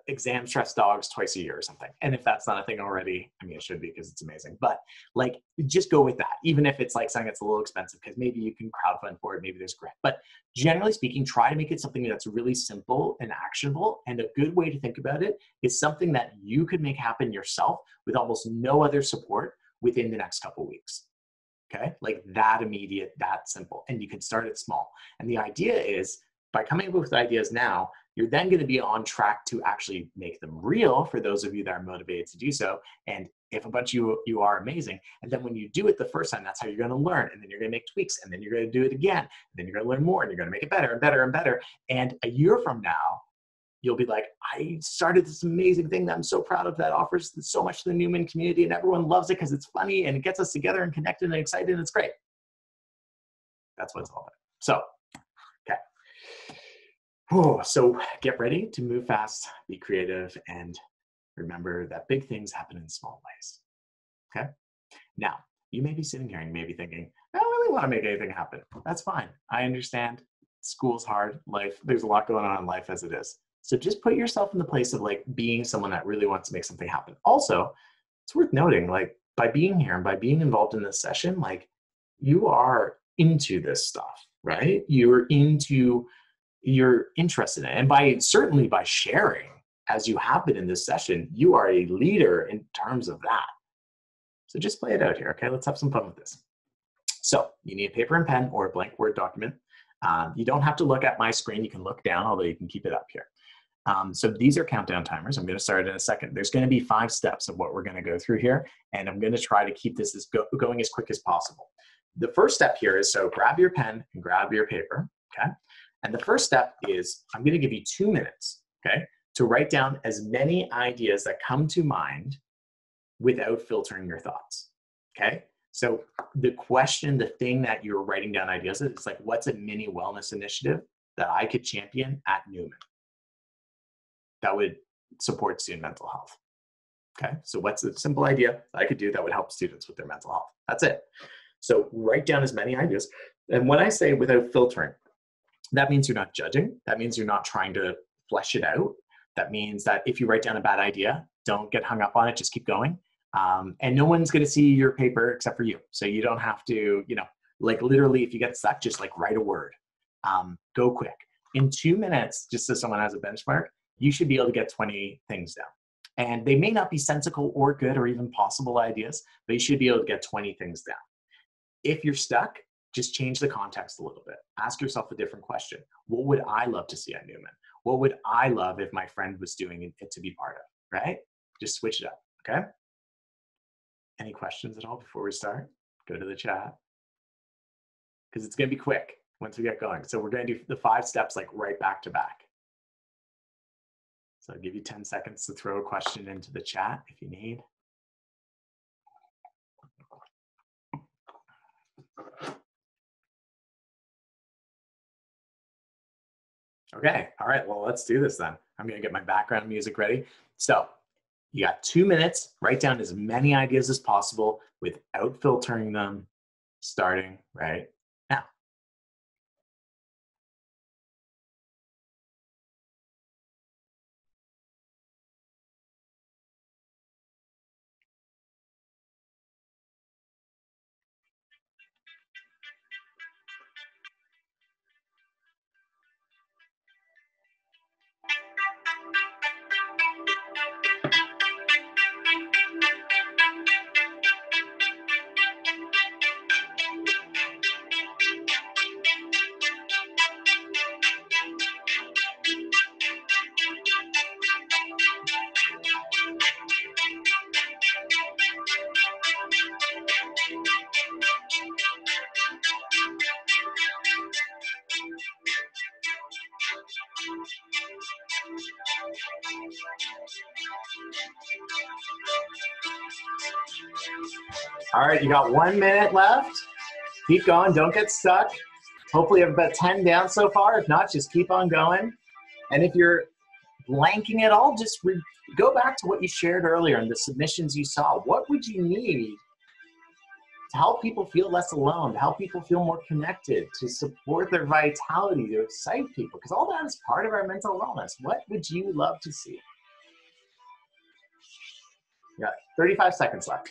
exam stress dogs twice a year or something. And if that's not a thing already, I mean, it should be because it's amazing, but like, just go with that. Even if it's like something that's a little expensive, because maybe you can crowdfund for it, maybe there's grant, but generally speaking, try to make it something that's really simple and actionable. And a good way to think about it is something that you could make happen yourself with almost no other support within the next couple of weeks. Okay, like that immediate, that simple. And you can start it small. And the idea is by coming up with ideas now, you're then going to be on track to actually make them real for those of you that are motivated to do so. And if a bunch of you are amazing, and then when you do it the first time, that's how you're going to learn. And then you're going to make tweaks, and then you're going to do it again. And then you're going to learn more, and you're going to make it better and better and better. And a year from now, you'll be like, I started this amazing thing that I'm so proud of that offers so much to the Newman community, and everyone loves it because it's funny and it gets us together and connected and excited, and it's great. That's what it's all about. So, okay. So get ready to move fast, be creative, and remember that big things happen in small ways. Okay? Now, you may be sitting here and you may be thinking, I don't really want to make anything happen. That's fine. I understand. School's hard. Life, there's a lot going on in life as it is. So just put yourself in the place of like being someone that really wants to make something happen. Also, it's worth noting, like by being here and by being involved in this session, like you are into this stuff, right? You're interested in it. And certainly by sharing, as you have been in this session, you are a leader in terms of that. So just play it out here, okay? Let's have some fun with this. So you need a paper and pen or a blank Word document. You don't have to look at my screen. You can look down, although you can keep it up here. So these are countdown timers. I'm going to start in a second. There's going to be 5 steps of what we're going to go through here, and I'm going to try to keep this going as quick as possible. The first step here is, so grab your pen and grab your paper, okay? And the first step is I'm going to give you 2 minutes, okay, to write down as many ideas that come to mind without filtering your thoughts, okay? So the question, the thing that you're writing down ideas, it's like, what's a mini wellness initiative that I could champion at Newman that would support student mental health. Okay, so what's a simple idea I could do that would help students with their mental health? That's it. So write down as many ideas. And when I say without filtering, that means you're not judging. That means you're not trying to flesh it out. That means that if you write down a bad idea, don't get hung up on it, just keep going. And no one's gonna see your paper except for you. So you don't have to, you know, like literally if you get stuck, just like write a word. Go quick. In 2 minutes, just so someone has a benchmark, you should be able to get 20 things down. And they may not be sensical or good or even possible ideas, but you should be able to get 20 things down. If you're stuck, just change the context a little bit. Ask yourself a different question. What would I love to see at Newman? What would I love if my friend was doing it to be part of, right? Just switch it up, okay? Any questions at all before we start? Go to the chat. Because it's gonna be quick once we get going. So we're gonna do the 5 steps like right back to back. So I'll give you 10 seconds to throw a question into the chat if you need. Okay, all right, well, let's do this then. I'm gonna get my background music ready. So you got 2 minutes, write down as many ideas as possible without filtering them, starting right now. All right, you got 1 minute left. Keep going, don't get stuck. Hopefully you have about 10 down so far. If not, just keep on going. And if you're blanking at all, just go back to what you shared earlier and the submissions you saw. What would you need to help people feel less alone, to help people feel more connected, to support their vitality, to excite people? Because all that is part of our mental wellness. What would you love to see? You got 35 seconds left.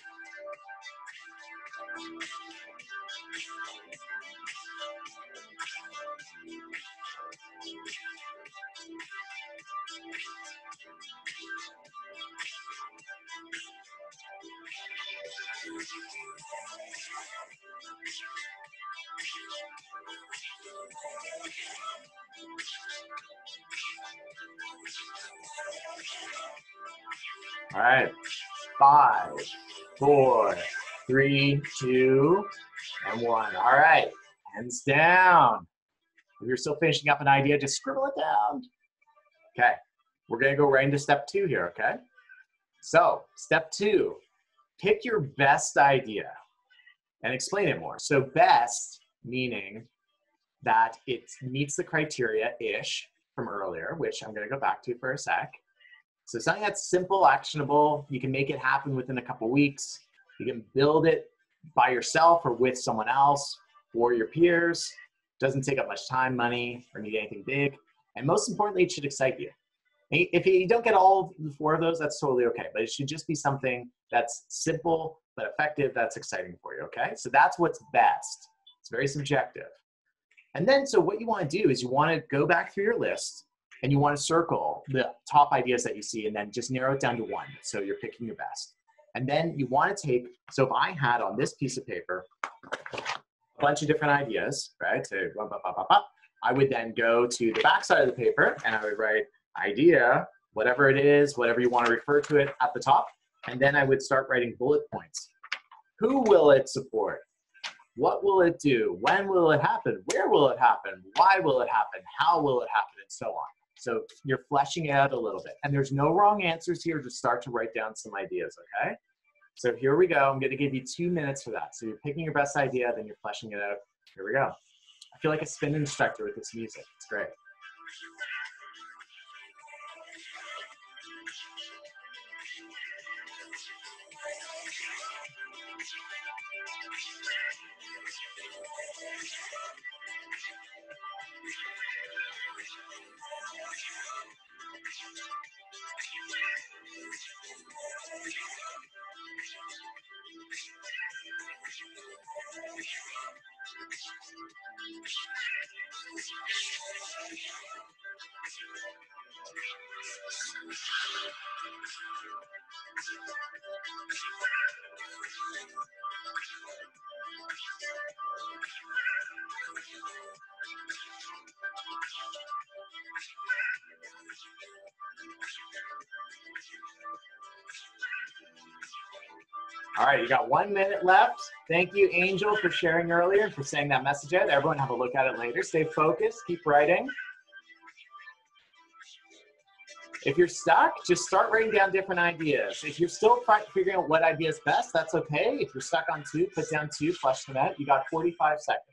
All right, 5, 4, 3, 2, and 1. All right, hands down. If you're still finishing up an idea, just scribble it down. Okay, we're gonna go right into step 2 here, okay? So, step 2, pick your best idea and explain it more. So best meaning that it meets the criteria-ish from earlier, which I'm gonna go back to for a sec. So something that's simple, actionable, you can make it happen within a couple weeks. You can build it by yourself or with someone else or your peers. Doesn't take up much time, money, or need anything big. And most importantly, it should excite you. If you don't get all 4 of those, that's totally okay. But it should just be something that's simple but effective, that's exciting for you, okay? So that's what's best. It's very subjective. And then, so what you want to do is you want to go back through your list and you want to circle the top ideas that you see and then just narrow it down to 1. So you're picking your best. And then you want to take, so if I had on this piece of paper a bunch of different ideas, right? So I would then go to the back side of the paper and I would write idea, whatever it is, whatever you want to refer to it at the top. And then I would start writing bullet points. Who will it support? What will it do? When will it happen? Where will it happen? Why will it happen? How will it happen? And so on. So you're fleshing it out a little bit. And there's no wrong answers here. Just start to write down some ideas, okay? So here we go. I'm going to give you 2 minutes for that. So you're picking your best idea, then you're fleshing it out. Here we go. I feel like a spin instructor with this music. It's great. All right, you got 1 minute left. Thank you, Angel, for sharing earlier and for saying that message out. Everyone have a look at it later. Stay focused, keep writing. If you're stuck, just start writing down different ideas. If you're still figuring out what idea is best, that's okay. If you're stuck on 2, put down 2, flush them out. You got 45 seconds.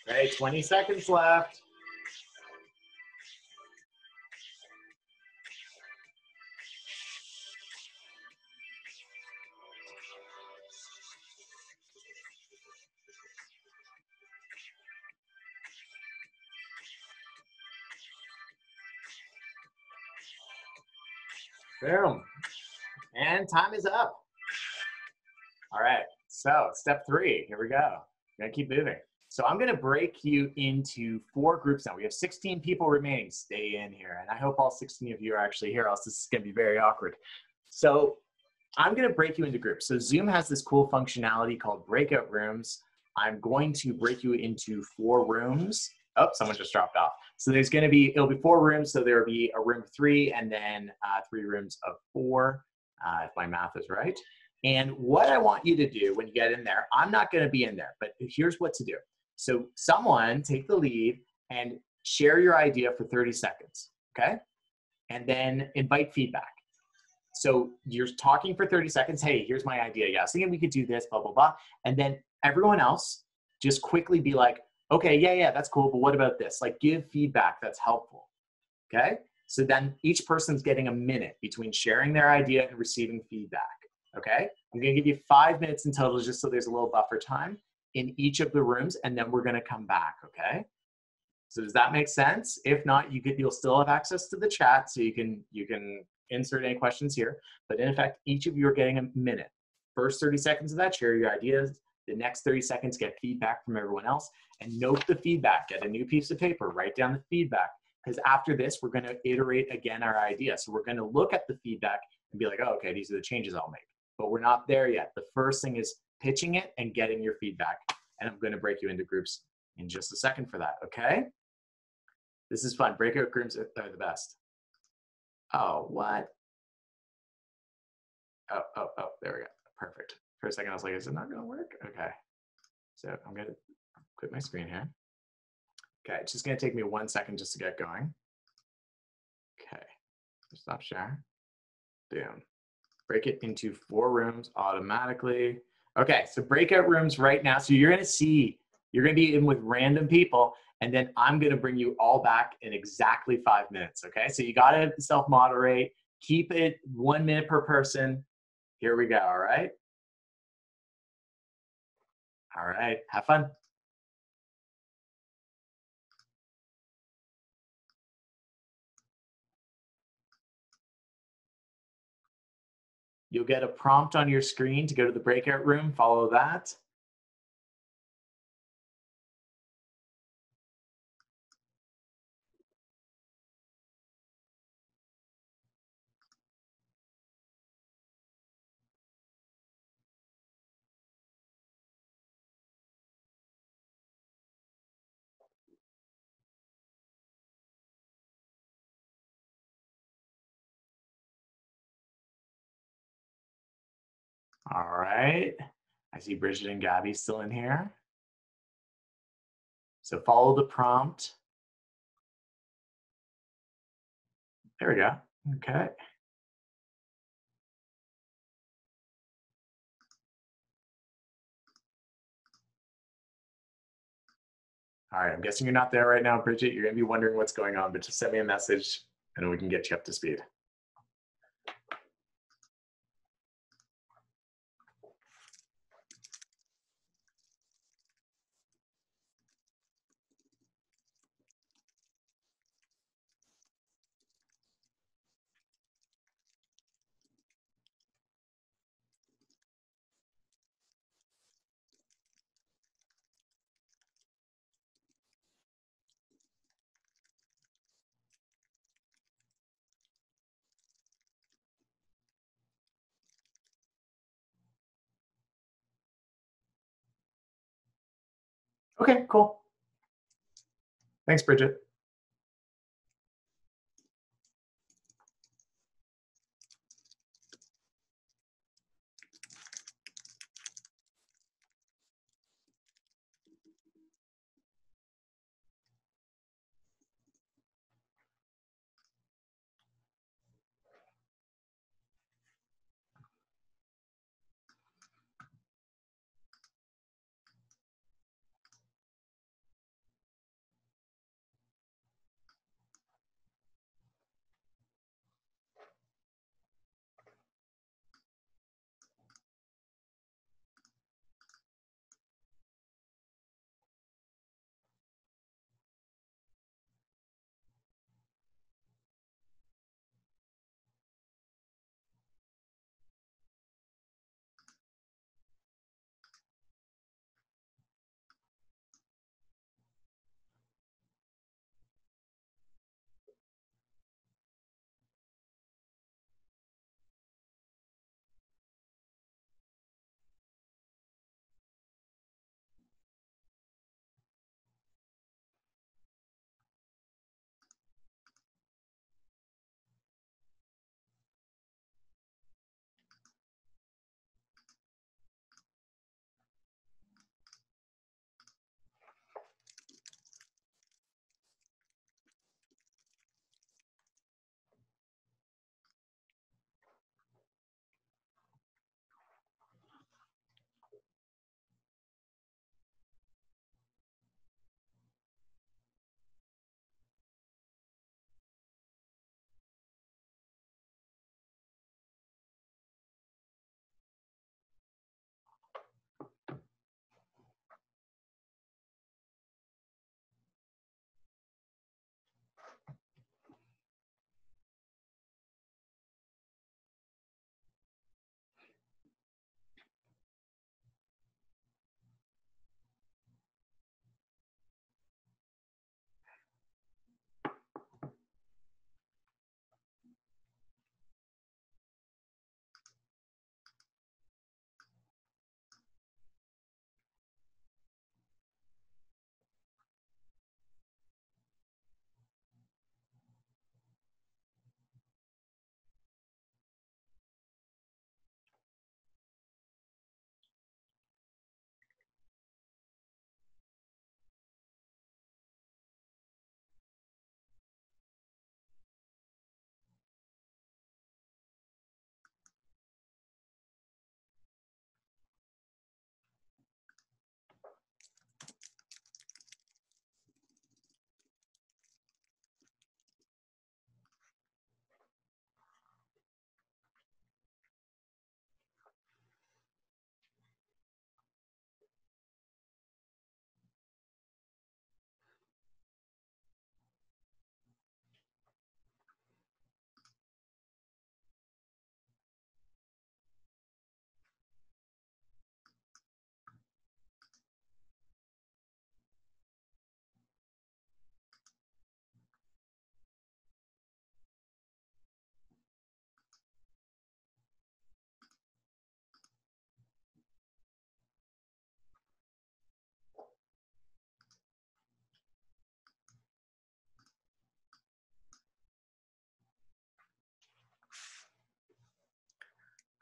Okay, 20 seconds left. Boom. And time is up. All right, so step 3, here we go. We're gonna keep moving. So I'm gonna break you into 4 groups now. We have 16 people remaining. Stay in here. And I hope all 16 of you are actually here, else this is gonna be very awkward. So I'm gonna break you into groups. So Zoom has this cool functionality called breakout rooms. I'm going to break you into 4 rooms. Oh, someone just dropped off. So there's gonna be, it'll be 4 rooms. So there'll be a room of 3 and then 3 rooms of 4, if my math is right. And what I want you to do when you get in there, I'm not gonna be in there, but here's what to do. So someone take the lead and share your idea for 30 seconds, okay? And then invite feedback. So you're talking for 30 seconds. Hey, here's my idea. Yeah, I was thinking we could do this, blah, blah, blah. And then everyone else just quickly be like, okay, yeah, that's cool, but what about this? Like give feedback that's helpful, okay? So then each person's getting a minute between sharing their idea and receiving feedback, okay? I'm gonna give you 5 minutes in total just so there's a little buffer time in each of the rooms, and then we're gonna come back, okay? So does that make sense? If not, you'll still have access to the chat, so you can insert any questions here. But in effect, each of you are getting a minute. First 30 seconds of that, share your ideas. The next 30 seconds, get feedback from everyone else. And note the feedback. Get a new piece of paper, write down the feedback. Because after this, we're gonna iterate again our idea. So we're gonna look at the feedback and be like, oh, okay, these are the changes I'll make. But we're not there yet. The first thing is pitching it and getting your feedback. And I'm gonna break you into groups in just a second for that, okay? This is fun. Breakout groups are the best. Oh, what? Oh, there we go. Perfect. For a second, I was like, is it not gonna work? Okay. So I'm gonna quit my screen here. Okay, it's just gonna take me 1 second just to get going. Okay, stop share. Boom. Break it into 4 rooms automatically. Okay, so breakout rooms right now. So you're gonna be in with random people, and then I'm gonna bring you all back in exactly 5 minutes, okay? So you gotta self-moderate, keep it 1 minute per person. Here we go, all right? All right, have fun. You'll get a prompt on your screen to go to the breakout room, follow that. All right, I see Bridget and Gabby still in here. So follow the prompt. There we go. Okay. All right, I'm guessing you're not there right now, Bridget. You're gonna be wondering what's going on, but just send me a message and we can get you up to speed. Okay, cool. Thanks, Bridget.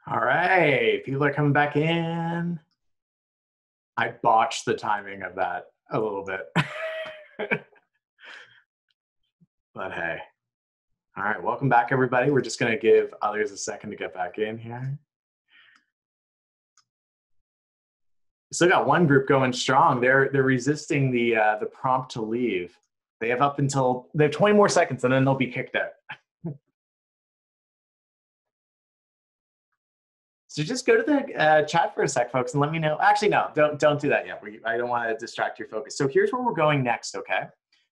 All right, people are coming back in. I botched the timing of that a little bit. But hey, All right, welcome back, everybody. We're just gonna give others a second to get back in here. Still got one group going strong. They're resisting the prompt to leave. They have 20 more seconds, and then they'll be kicked out. So just go to the chat for a sec, folks, and let me know. Actually, no, don't do that yet. I don't want to distract your focus. So here's where we're going next, okay?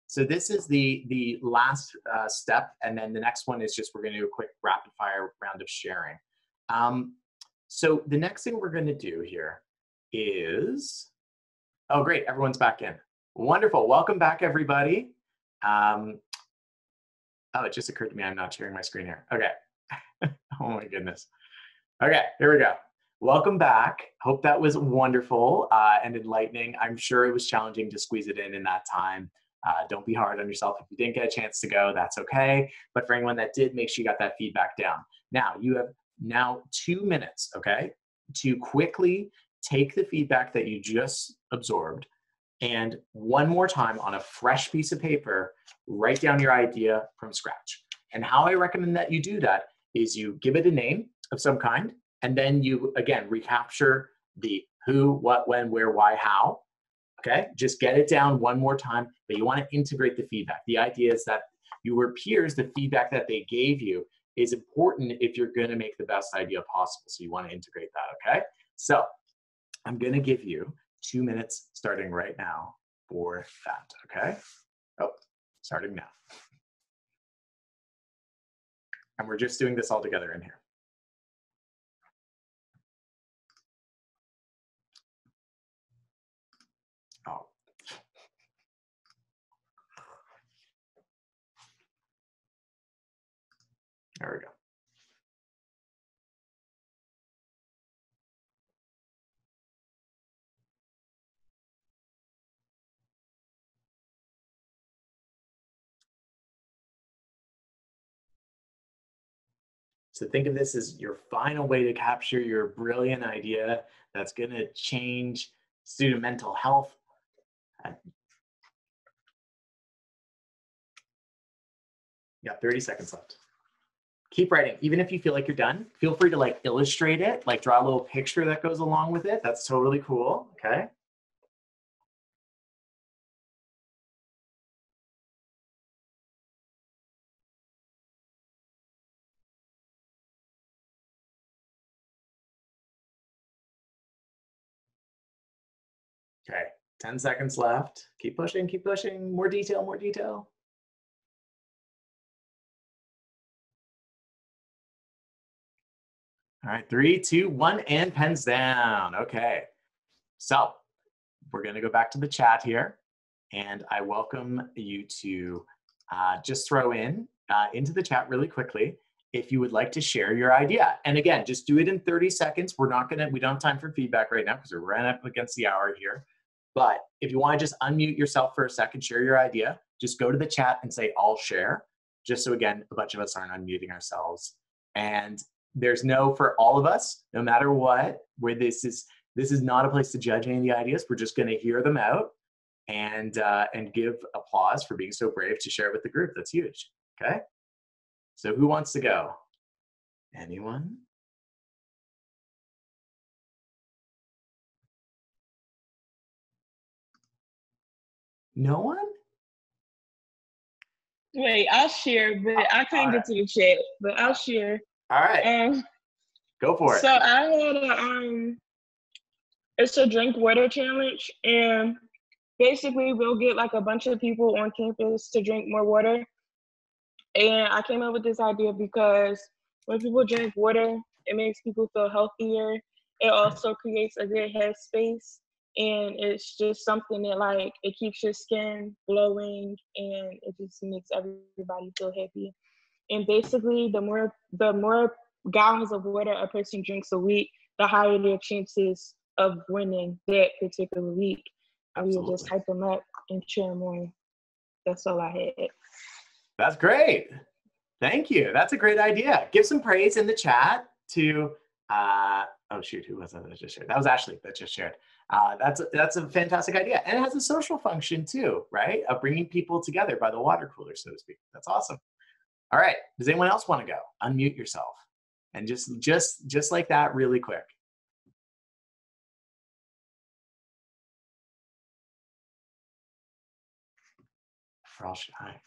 So this is the last step, and then the next one is just we're going to do a quick rapid fire round of sharing. So the next thing we're going to do here is, oh great, everyone's back in. Wonderful, welcome back, everybody. Oh, it just occurred to me I'm not sharing my screen here. Okay, oh my goodness. Okay, here we go. Welcome back. Hope that was wonderful and enlightening. I'm sure it was challenging to squeeze it in that time. Don't be hard on yourself. If you didn't get a chance to go, that's okay. But for anyone that did, make sure you got that feedback down. Now, you have 2 minutes, okay, to quickly take the feedback that you just absorbed and one more time on a fresh piece of paper, write down your idea from scratch. And how I recommend that you do that is you give it a name of some kind, and then you, again, recapture the who, what, when, where, why, how, okay? Just get it down one more time, but you want to integrate the feedback. The idea is that your peers, the feedback that they gave you is important if you're going to make the best idea possible, so you want to integrate that, okay? So I'm going to give you 2 minutes starting right now for that, okay? Oh, starting now. And we're just doing this all together in here. Oh. There we go. So think of this as your final way to capture your brilliant idea that's going to change student mental health. You got 30 seconds left. Keep writing. Even if you feel like you're done, feel free to like illustrate it, like draw a little picture that goes along with it. That's totally cool, okay? Okay, 10 seconds left. Keep pushing, keep pushing. More detail, more detail. All right, 3, 2, 1, and pens down. Okay, so we're gonna go back to the chat here, and I welcome you to just throw in into the chat really quickly if you would like to share your idea. And again, just do it in 30 seconds. We don't have time for feedback right now because we're running up against the hour here. But if you want to just unmute yourself for a second, share your idea, just go to the chat and say, I'll share, just so again, a bunch of us aren't unmuting ourselves. And there's for all of us, no matter what, where this is not a place to judge any of the ideas. We're just going to hear them out and give applause for being so brave to share it with the group. That's huge, okay? So who wants to go? Anyone? No one? Wait, I'll share, but I couldn't get to the chat, but I'll share. All right. Go for it. So I had it's a drink water challenge, and basically we'll get like a bunch of people on campus to drink more water. And I came up with this idea because when people drink water, it makes people feel healthier. It also creates a good headspace, and it's just something that like it keeps your skin glowing, and it just makes everybody feel happy. And basically, the more gallons of water a person drinks a week, the higher their chances of winning that particular week. And we would just hype them up and cheer them on. That's all I had. That's great. Thank you. That's a great idea. Give some praise in the chat to, oh shoot, who was that just shared? That was Ashley that just shared. That's a fantastic idea. And it has a social function too, right? Of bringing people together by the water cooler, so to speak. That's awesome. All right, does anyone else want to go? Unmute yourself. And just like that, really quick. We're all shy.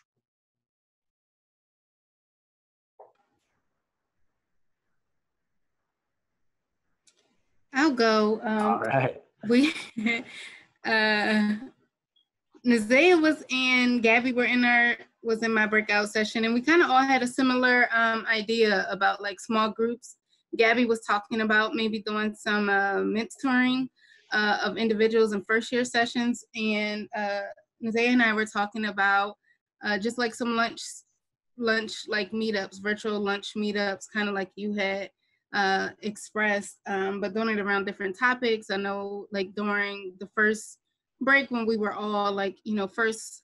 I'll go. All right. We, Nazaya Gabby was in my breakout session, and we kind of all had a similar idea about like small groups. Gabby was talking about maybe doing some mentoring of individuals in first year sessions, and Nazaya and I were talking about just like some lunch like meetups, virtual lunch meetups, kind of like you had expressed, but doing it around different topics. I know like during the first break when we were all like, first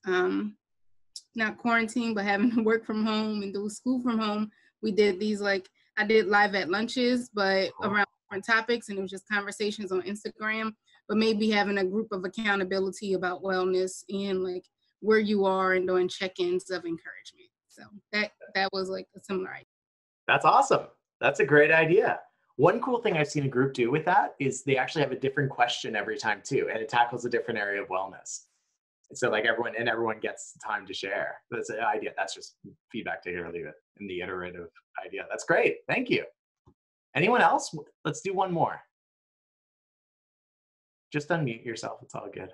not quarantine, but having to work from home and do school from home, we did these like, I did live at lunches, but around different topics, and it was just conversations on Instagram, but maybe having a group of accountability about wellness and like where you are and doing check-ins of encouragement. So that was like a similar idea. That's awesome. That's a great idea. One cool thing I've seen a group do with that is they actually have a different question every time too, and it tackles a different area of wellness. So like everyone gets time to share. That's an idea. That's just feedback, take it or leave it, in the iterative idea. That's great. Thank you. Anyone else? Let's do one more. Just unmute yourself. It's all good.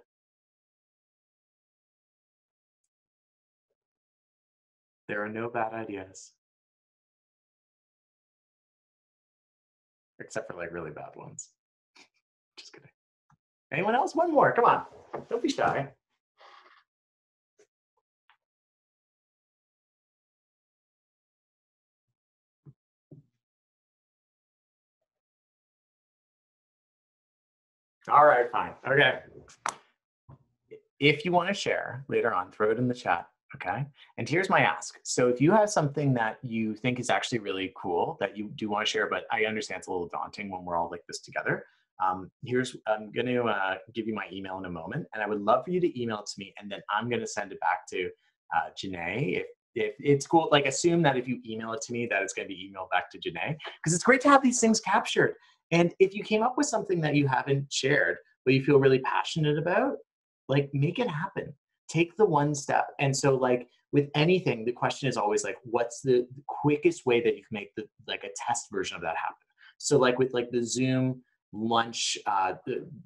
There are no bad ideas. Except for like really bad ones. Just kidding. Anyone else? One more. Come on. Don't be shy. All right, fine. Okay. If you want to share later on, throw it in the chat. Okay. And here's my ask. So if you have something that you think is actually really cool that you do want to share, but I understand it's a little daunting when we're all like this together. I'm going to give you my email in a moment, and I would love for you to email it to me, and then I'm going to send it back to Janae. If it's cool, like assume that if you email it to me, that it's going to be emailed back to Janae, because it's great to have these things captured. And if you came up with something that you haven't shared, but you feel really passionate about, like make it happen. Take the one step. And so like with anything, the question is always like, what's the quickest way that you can make like a test version of that happen? So like with like the Zoom lunch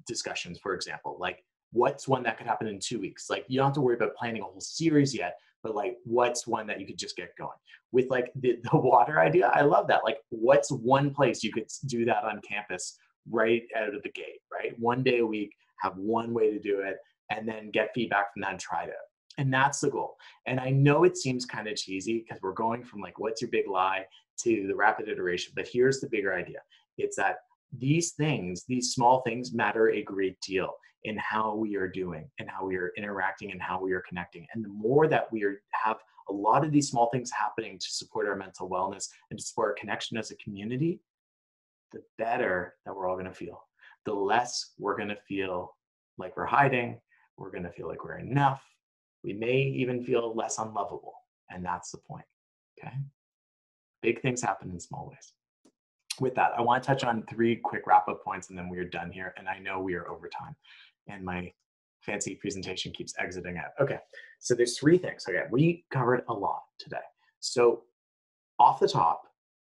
discussions, for example, like what's one that could happen in 2 weeks? Like you don't have to worry about planning a whole series yet, but like what's one that you could just get going? With like the water idea, I love that. Like what's one place you could do that on campus right out of the gate, right? One day a week, have one way to do it, and then get feedback from that and try it out. And that's the goal. And I know it seems kind of cheesy because we're going from like, what's your big lie to the rapid iteration, but here's the bigger idea. It's that these things, these small things matter a great deal in how we are doing and how we are interacting and how we are connecting. And the more that we have a lot of these small things happening to support our mental wellness and to support our connection as a community, the better that we're all going to feel. The less we're going to feel like we're hiding. We're going to feel like we're enough. We may even feel less unlovable. And that's the point. Okay. Big things happen in small ways. With that, I want to touch on 3 quick wrap-up points, and then we're done here. And I know we are over time, and my fancy presentation keeps exiting out. Okay, so there's 3 things. Okay, we covered a lot today. So off the top,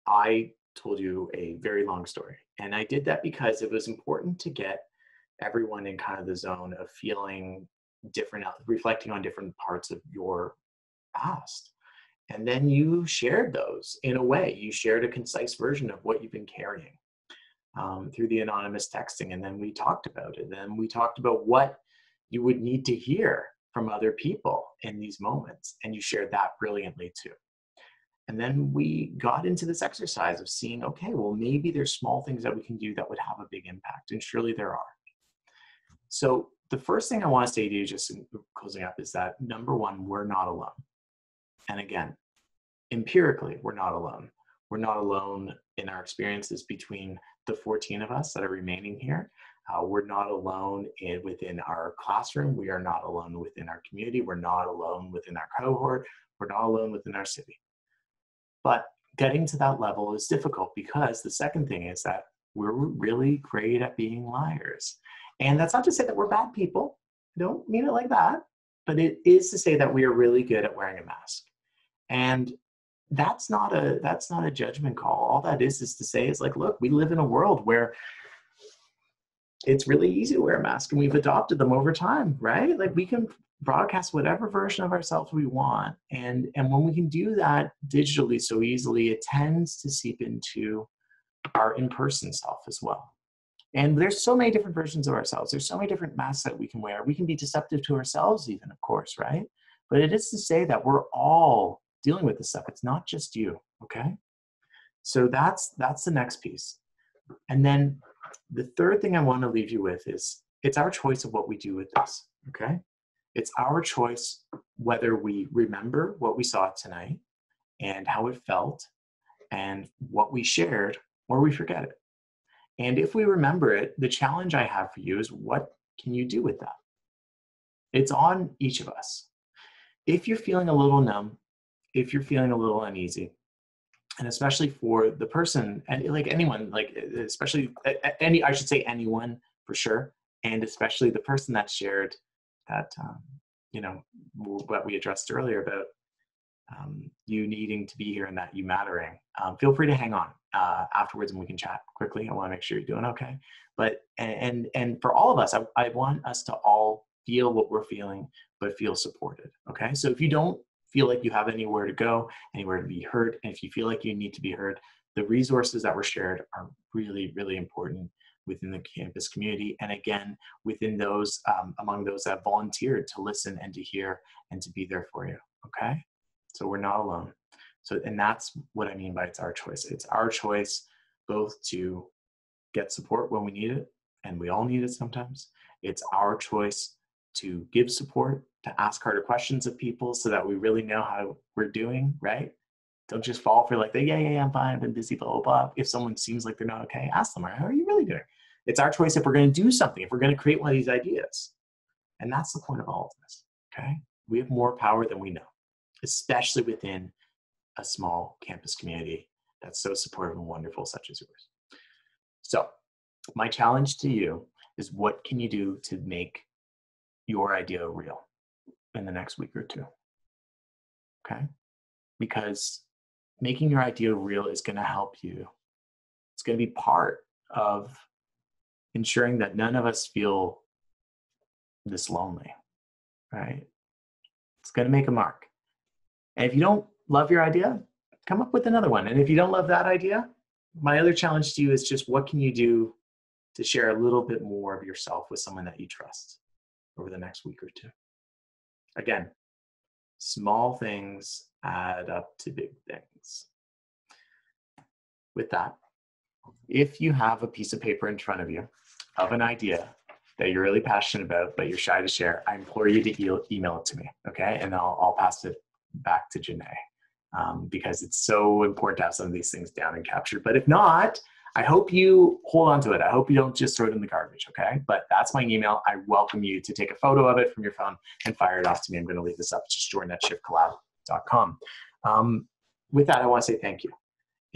I told you a very long story, and I did that because it was important to get everyone in kind of the zone of feeling different, reflecting on different parts of your past. And then you shared those in a way. You shared a concise version of what you've been carrying through the anonymous texting. And then we talked about it. And then we talked about what you would need to hear from other people in these moments. And you shared that brilliantly too. And then we got into this exercise of seeing, okay, well, maybe there's small things that we can do that would have a big impact. And surely there are. So the first thing I want to say to you, just in closing up, is that number 1, we're not alone. And again, empirically, we're not alone. We're not alone in our experiences between the 14 of us that are remaining here. We're not alone within our classroom. We are not alone within our community. We're not alone within our cohort. We're not alone within our city. But getting to that level is difficult because the second thing is that we're really great at being liars. And that's not to say that we're bad people. I don't mean it like that. But it is to say that we are really good at wearing a mask. And that's not a judgment call. All that is to say is like, look, we live in a world where it's really easy to wear a mask, and we've adopted them over time, right? Like we can broadcast whatever version of ourselves we want. And when we can do that digitally so easily, it tends to seep into our in-person self as well. And there's so many different versions of ourselves. There's so many different masks that we can wear. We can be deceptive to ourselves even, of course, right? But it is to say that we're all dealing with this stuff. It's not just you, okay? So that's the next piece. And then the third thing I want to leave you with is it's our choice of what we do with this, okay? It's our choice whether we remember what we saw tonight and how it felt and what we shared, or we forget it. And if we remember it, the challenge I have for you is what can you do with that? It's on each of us. If you're feeling a little numb, if you're feeling a little uneasy, and especially for the person, and like anyone, like especially I should say anyone for sure, and especially the person that shared that, what we addressed earlier about you needing to be here and that you mattering. Feel free to hang on afterwards and we can chat quickly. I want to make sure you're doing okay. But and for all of us, I want us to all feel what we're feeling, but feel supported. Okay, so if you don't feel like you have anywhere to go, anywhere to be heard, and if you feel like you need to be heard, the resources that were shared are really, really important within the campus community. And again, within those, among those that volunteered to listen and to hear and to be there for you, okay? So we're not alone. So, and that's what I mean by it's our choice. It's our choice both to get support when we need it, and we all need it sometimes. It's our choice to give support, to ask harder questions of people so that we really know how we're doing, right? Don't just fall for like, yeah, I'm fine, I've been busy, blah, blah, blah. If someone seems like they're not okay, ask them, how are you really doing? It's our choice if we're going to do something, if we're going to create one of these ideas. And that's the point of all of this, okay? We have more power than we know, especially within a small campus community that's so supportive and wonderful, such as yours. So my challenge to you is, what can you do to make your idea real in the next week or two? Okay? Because making your idea real is going to help you. It's going to be part of ensuring that none of us feel this lonely, right? It's going to make a mark. And if you don't love your idea, come up with another one. And if you don't love that idea, my other challenge to you is just, what can you do to share a little bit more of yourself with someone that you trust over the next week or two? Again, small things add up to big things. With that, if you have a piece of paper in front of you of an idea that you're really passionate about, but you're shy to share, I implore you to email it to me, okay? And I'll pass it back to Janae, because it's so important to have some of these things down and captured. But if not, I hope you hold on to it. I hope you don't just throw it in the garbage, okay? But that's my email. I welcome you to take a photo of it from your phone and fire it off to me. I'm going to leave this up. Just join at shiftcollab.com. With that, I want to say thank you.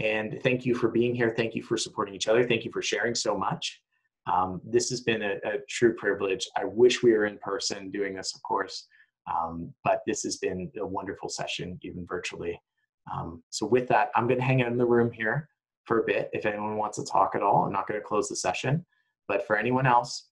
And thank you for being here. Thank you for supporting each other. Thank you for sharing so much. This has been a true privilege. I wish we were in person doing this, of course, but this has been a wonderful session, even virtually. So with that, I'm going to hang out in the room here for a bit. If anyone wants to talk at all, I'm not going to close the session, but for anyone else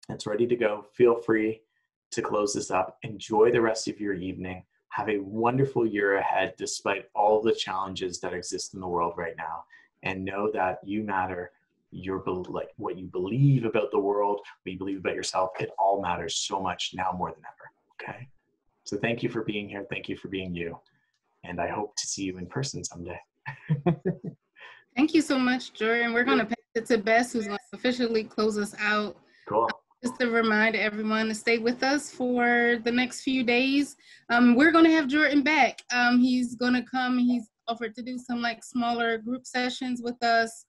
that's ready to go, feel free to close this up. Enjoy the rest of your evening. Have a wonderful year ahead, despite all the challenges that exist in the world right now. And know that you matter. Like what you believe about the world, what you believe about yourself, it all matters so much now more than ever, okay? So thank you for being here. Thank you for being you. And I hope to see you in person someday. Thank you so much, Jordan. We're going to pass it to Bess, who's going to officially close us out. Cool. Just to remind everyone to stay with us for the next few days. We're going to have Jordan back. He's going to come. He's offered to do some like smaller group sessions with us.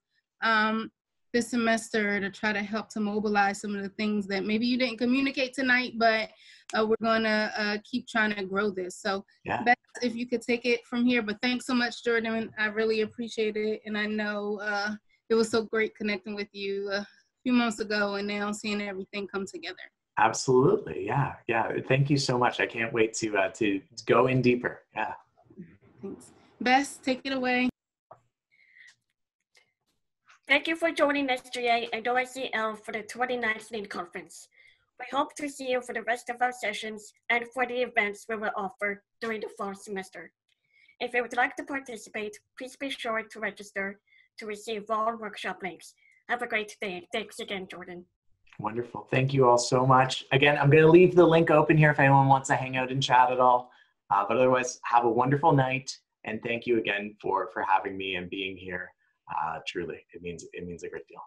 this semester to try to help to mobilize some of the things that maybe you didn't communicate tonight, but we're going to keep trying to grow this. So yeah. Beth, if you could take it from here, but thanks so much, Jordan. I really appreciate it. And I know it was so great connecting with you a few months ago and now seeing everything come together. Absolutely. Yeah. Yeah. Thank you so much. I can't wait to go in deeper. Yeah. Thanks. Bess, take it away. Thank you for joining SGA and WYBL for the 29th Lead Conference. We hope to see you for the rest of our sessions and for the events we will offer during the fall semester. If you would like to participate, please be sure to register to receive all workshop links. Have a great day. Thanks again, Jordan. Wonderful. Thank you all so much. Again, I'm going to leave the link open here if anyone wants to hang out and chat at all. But otherwise, have a wonderful night. And thank you again for having me and being here. Truly, it means a great deal.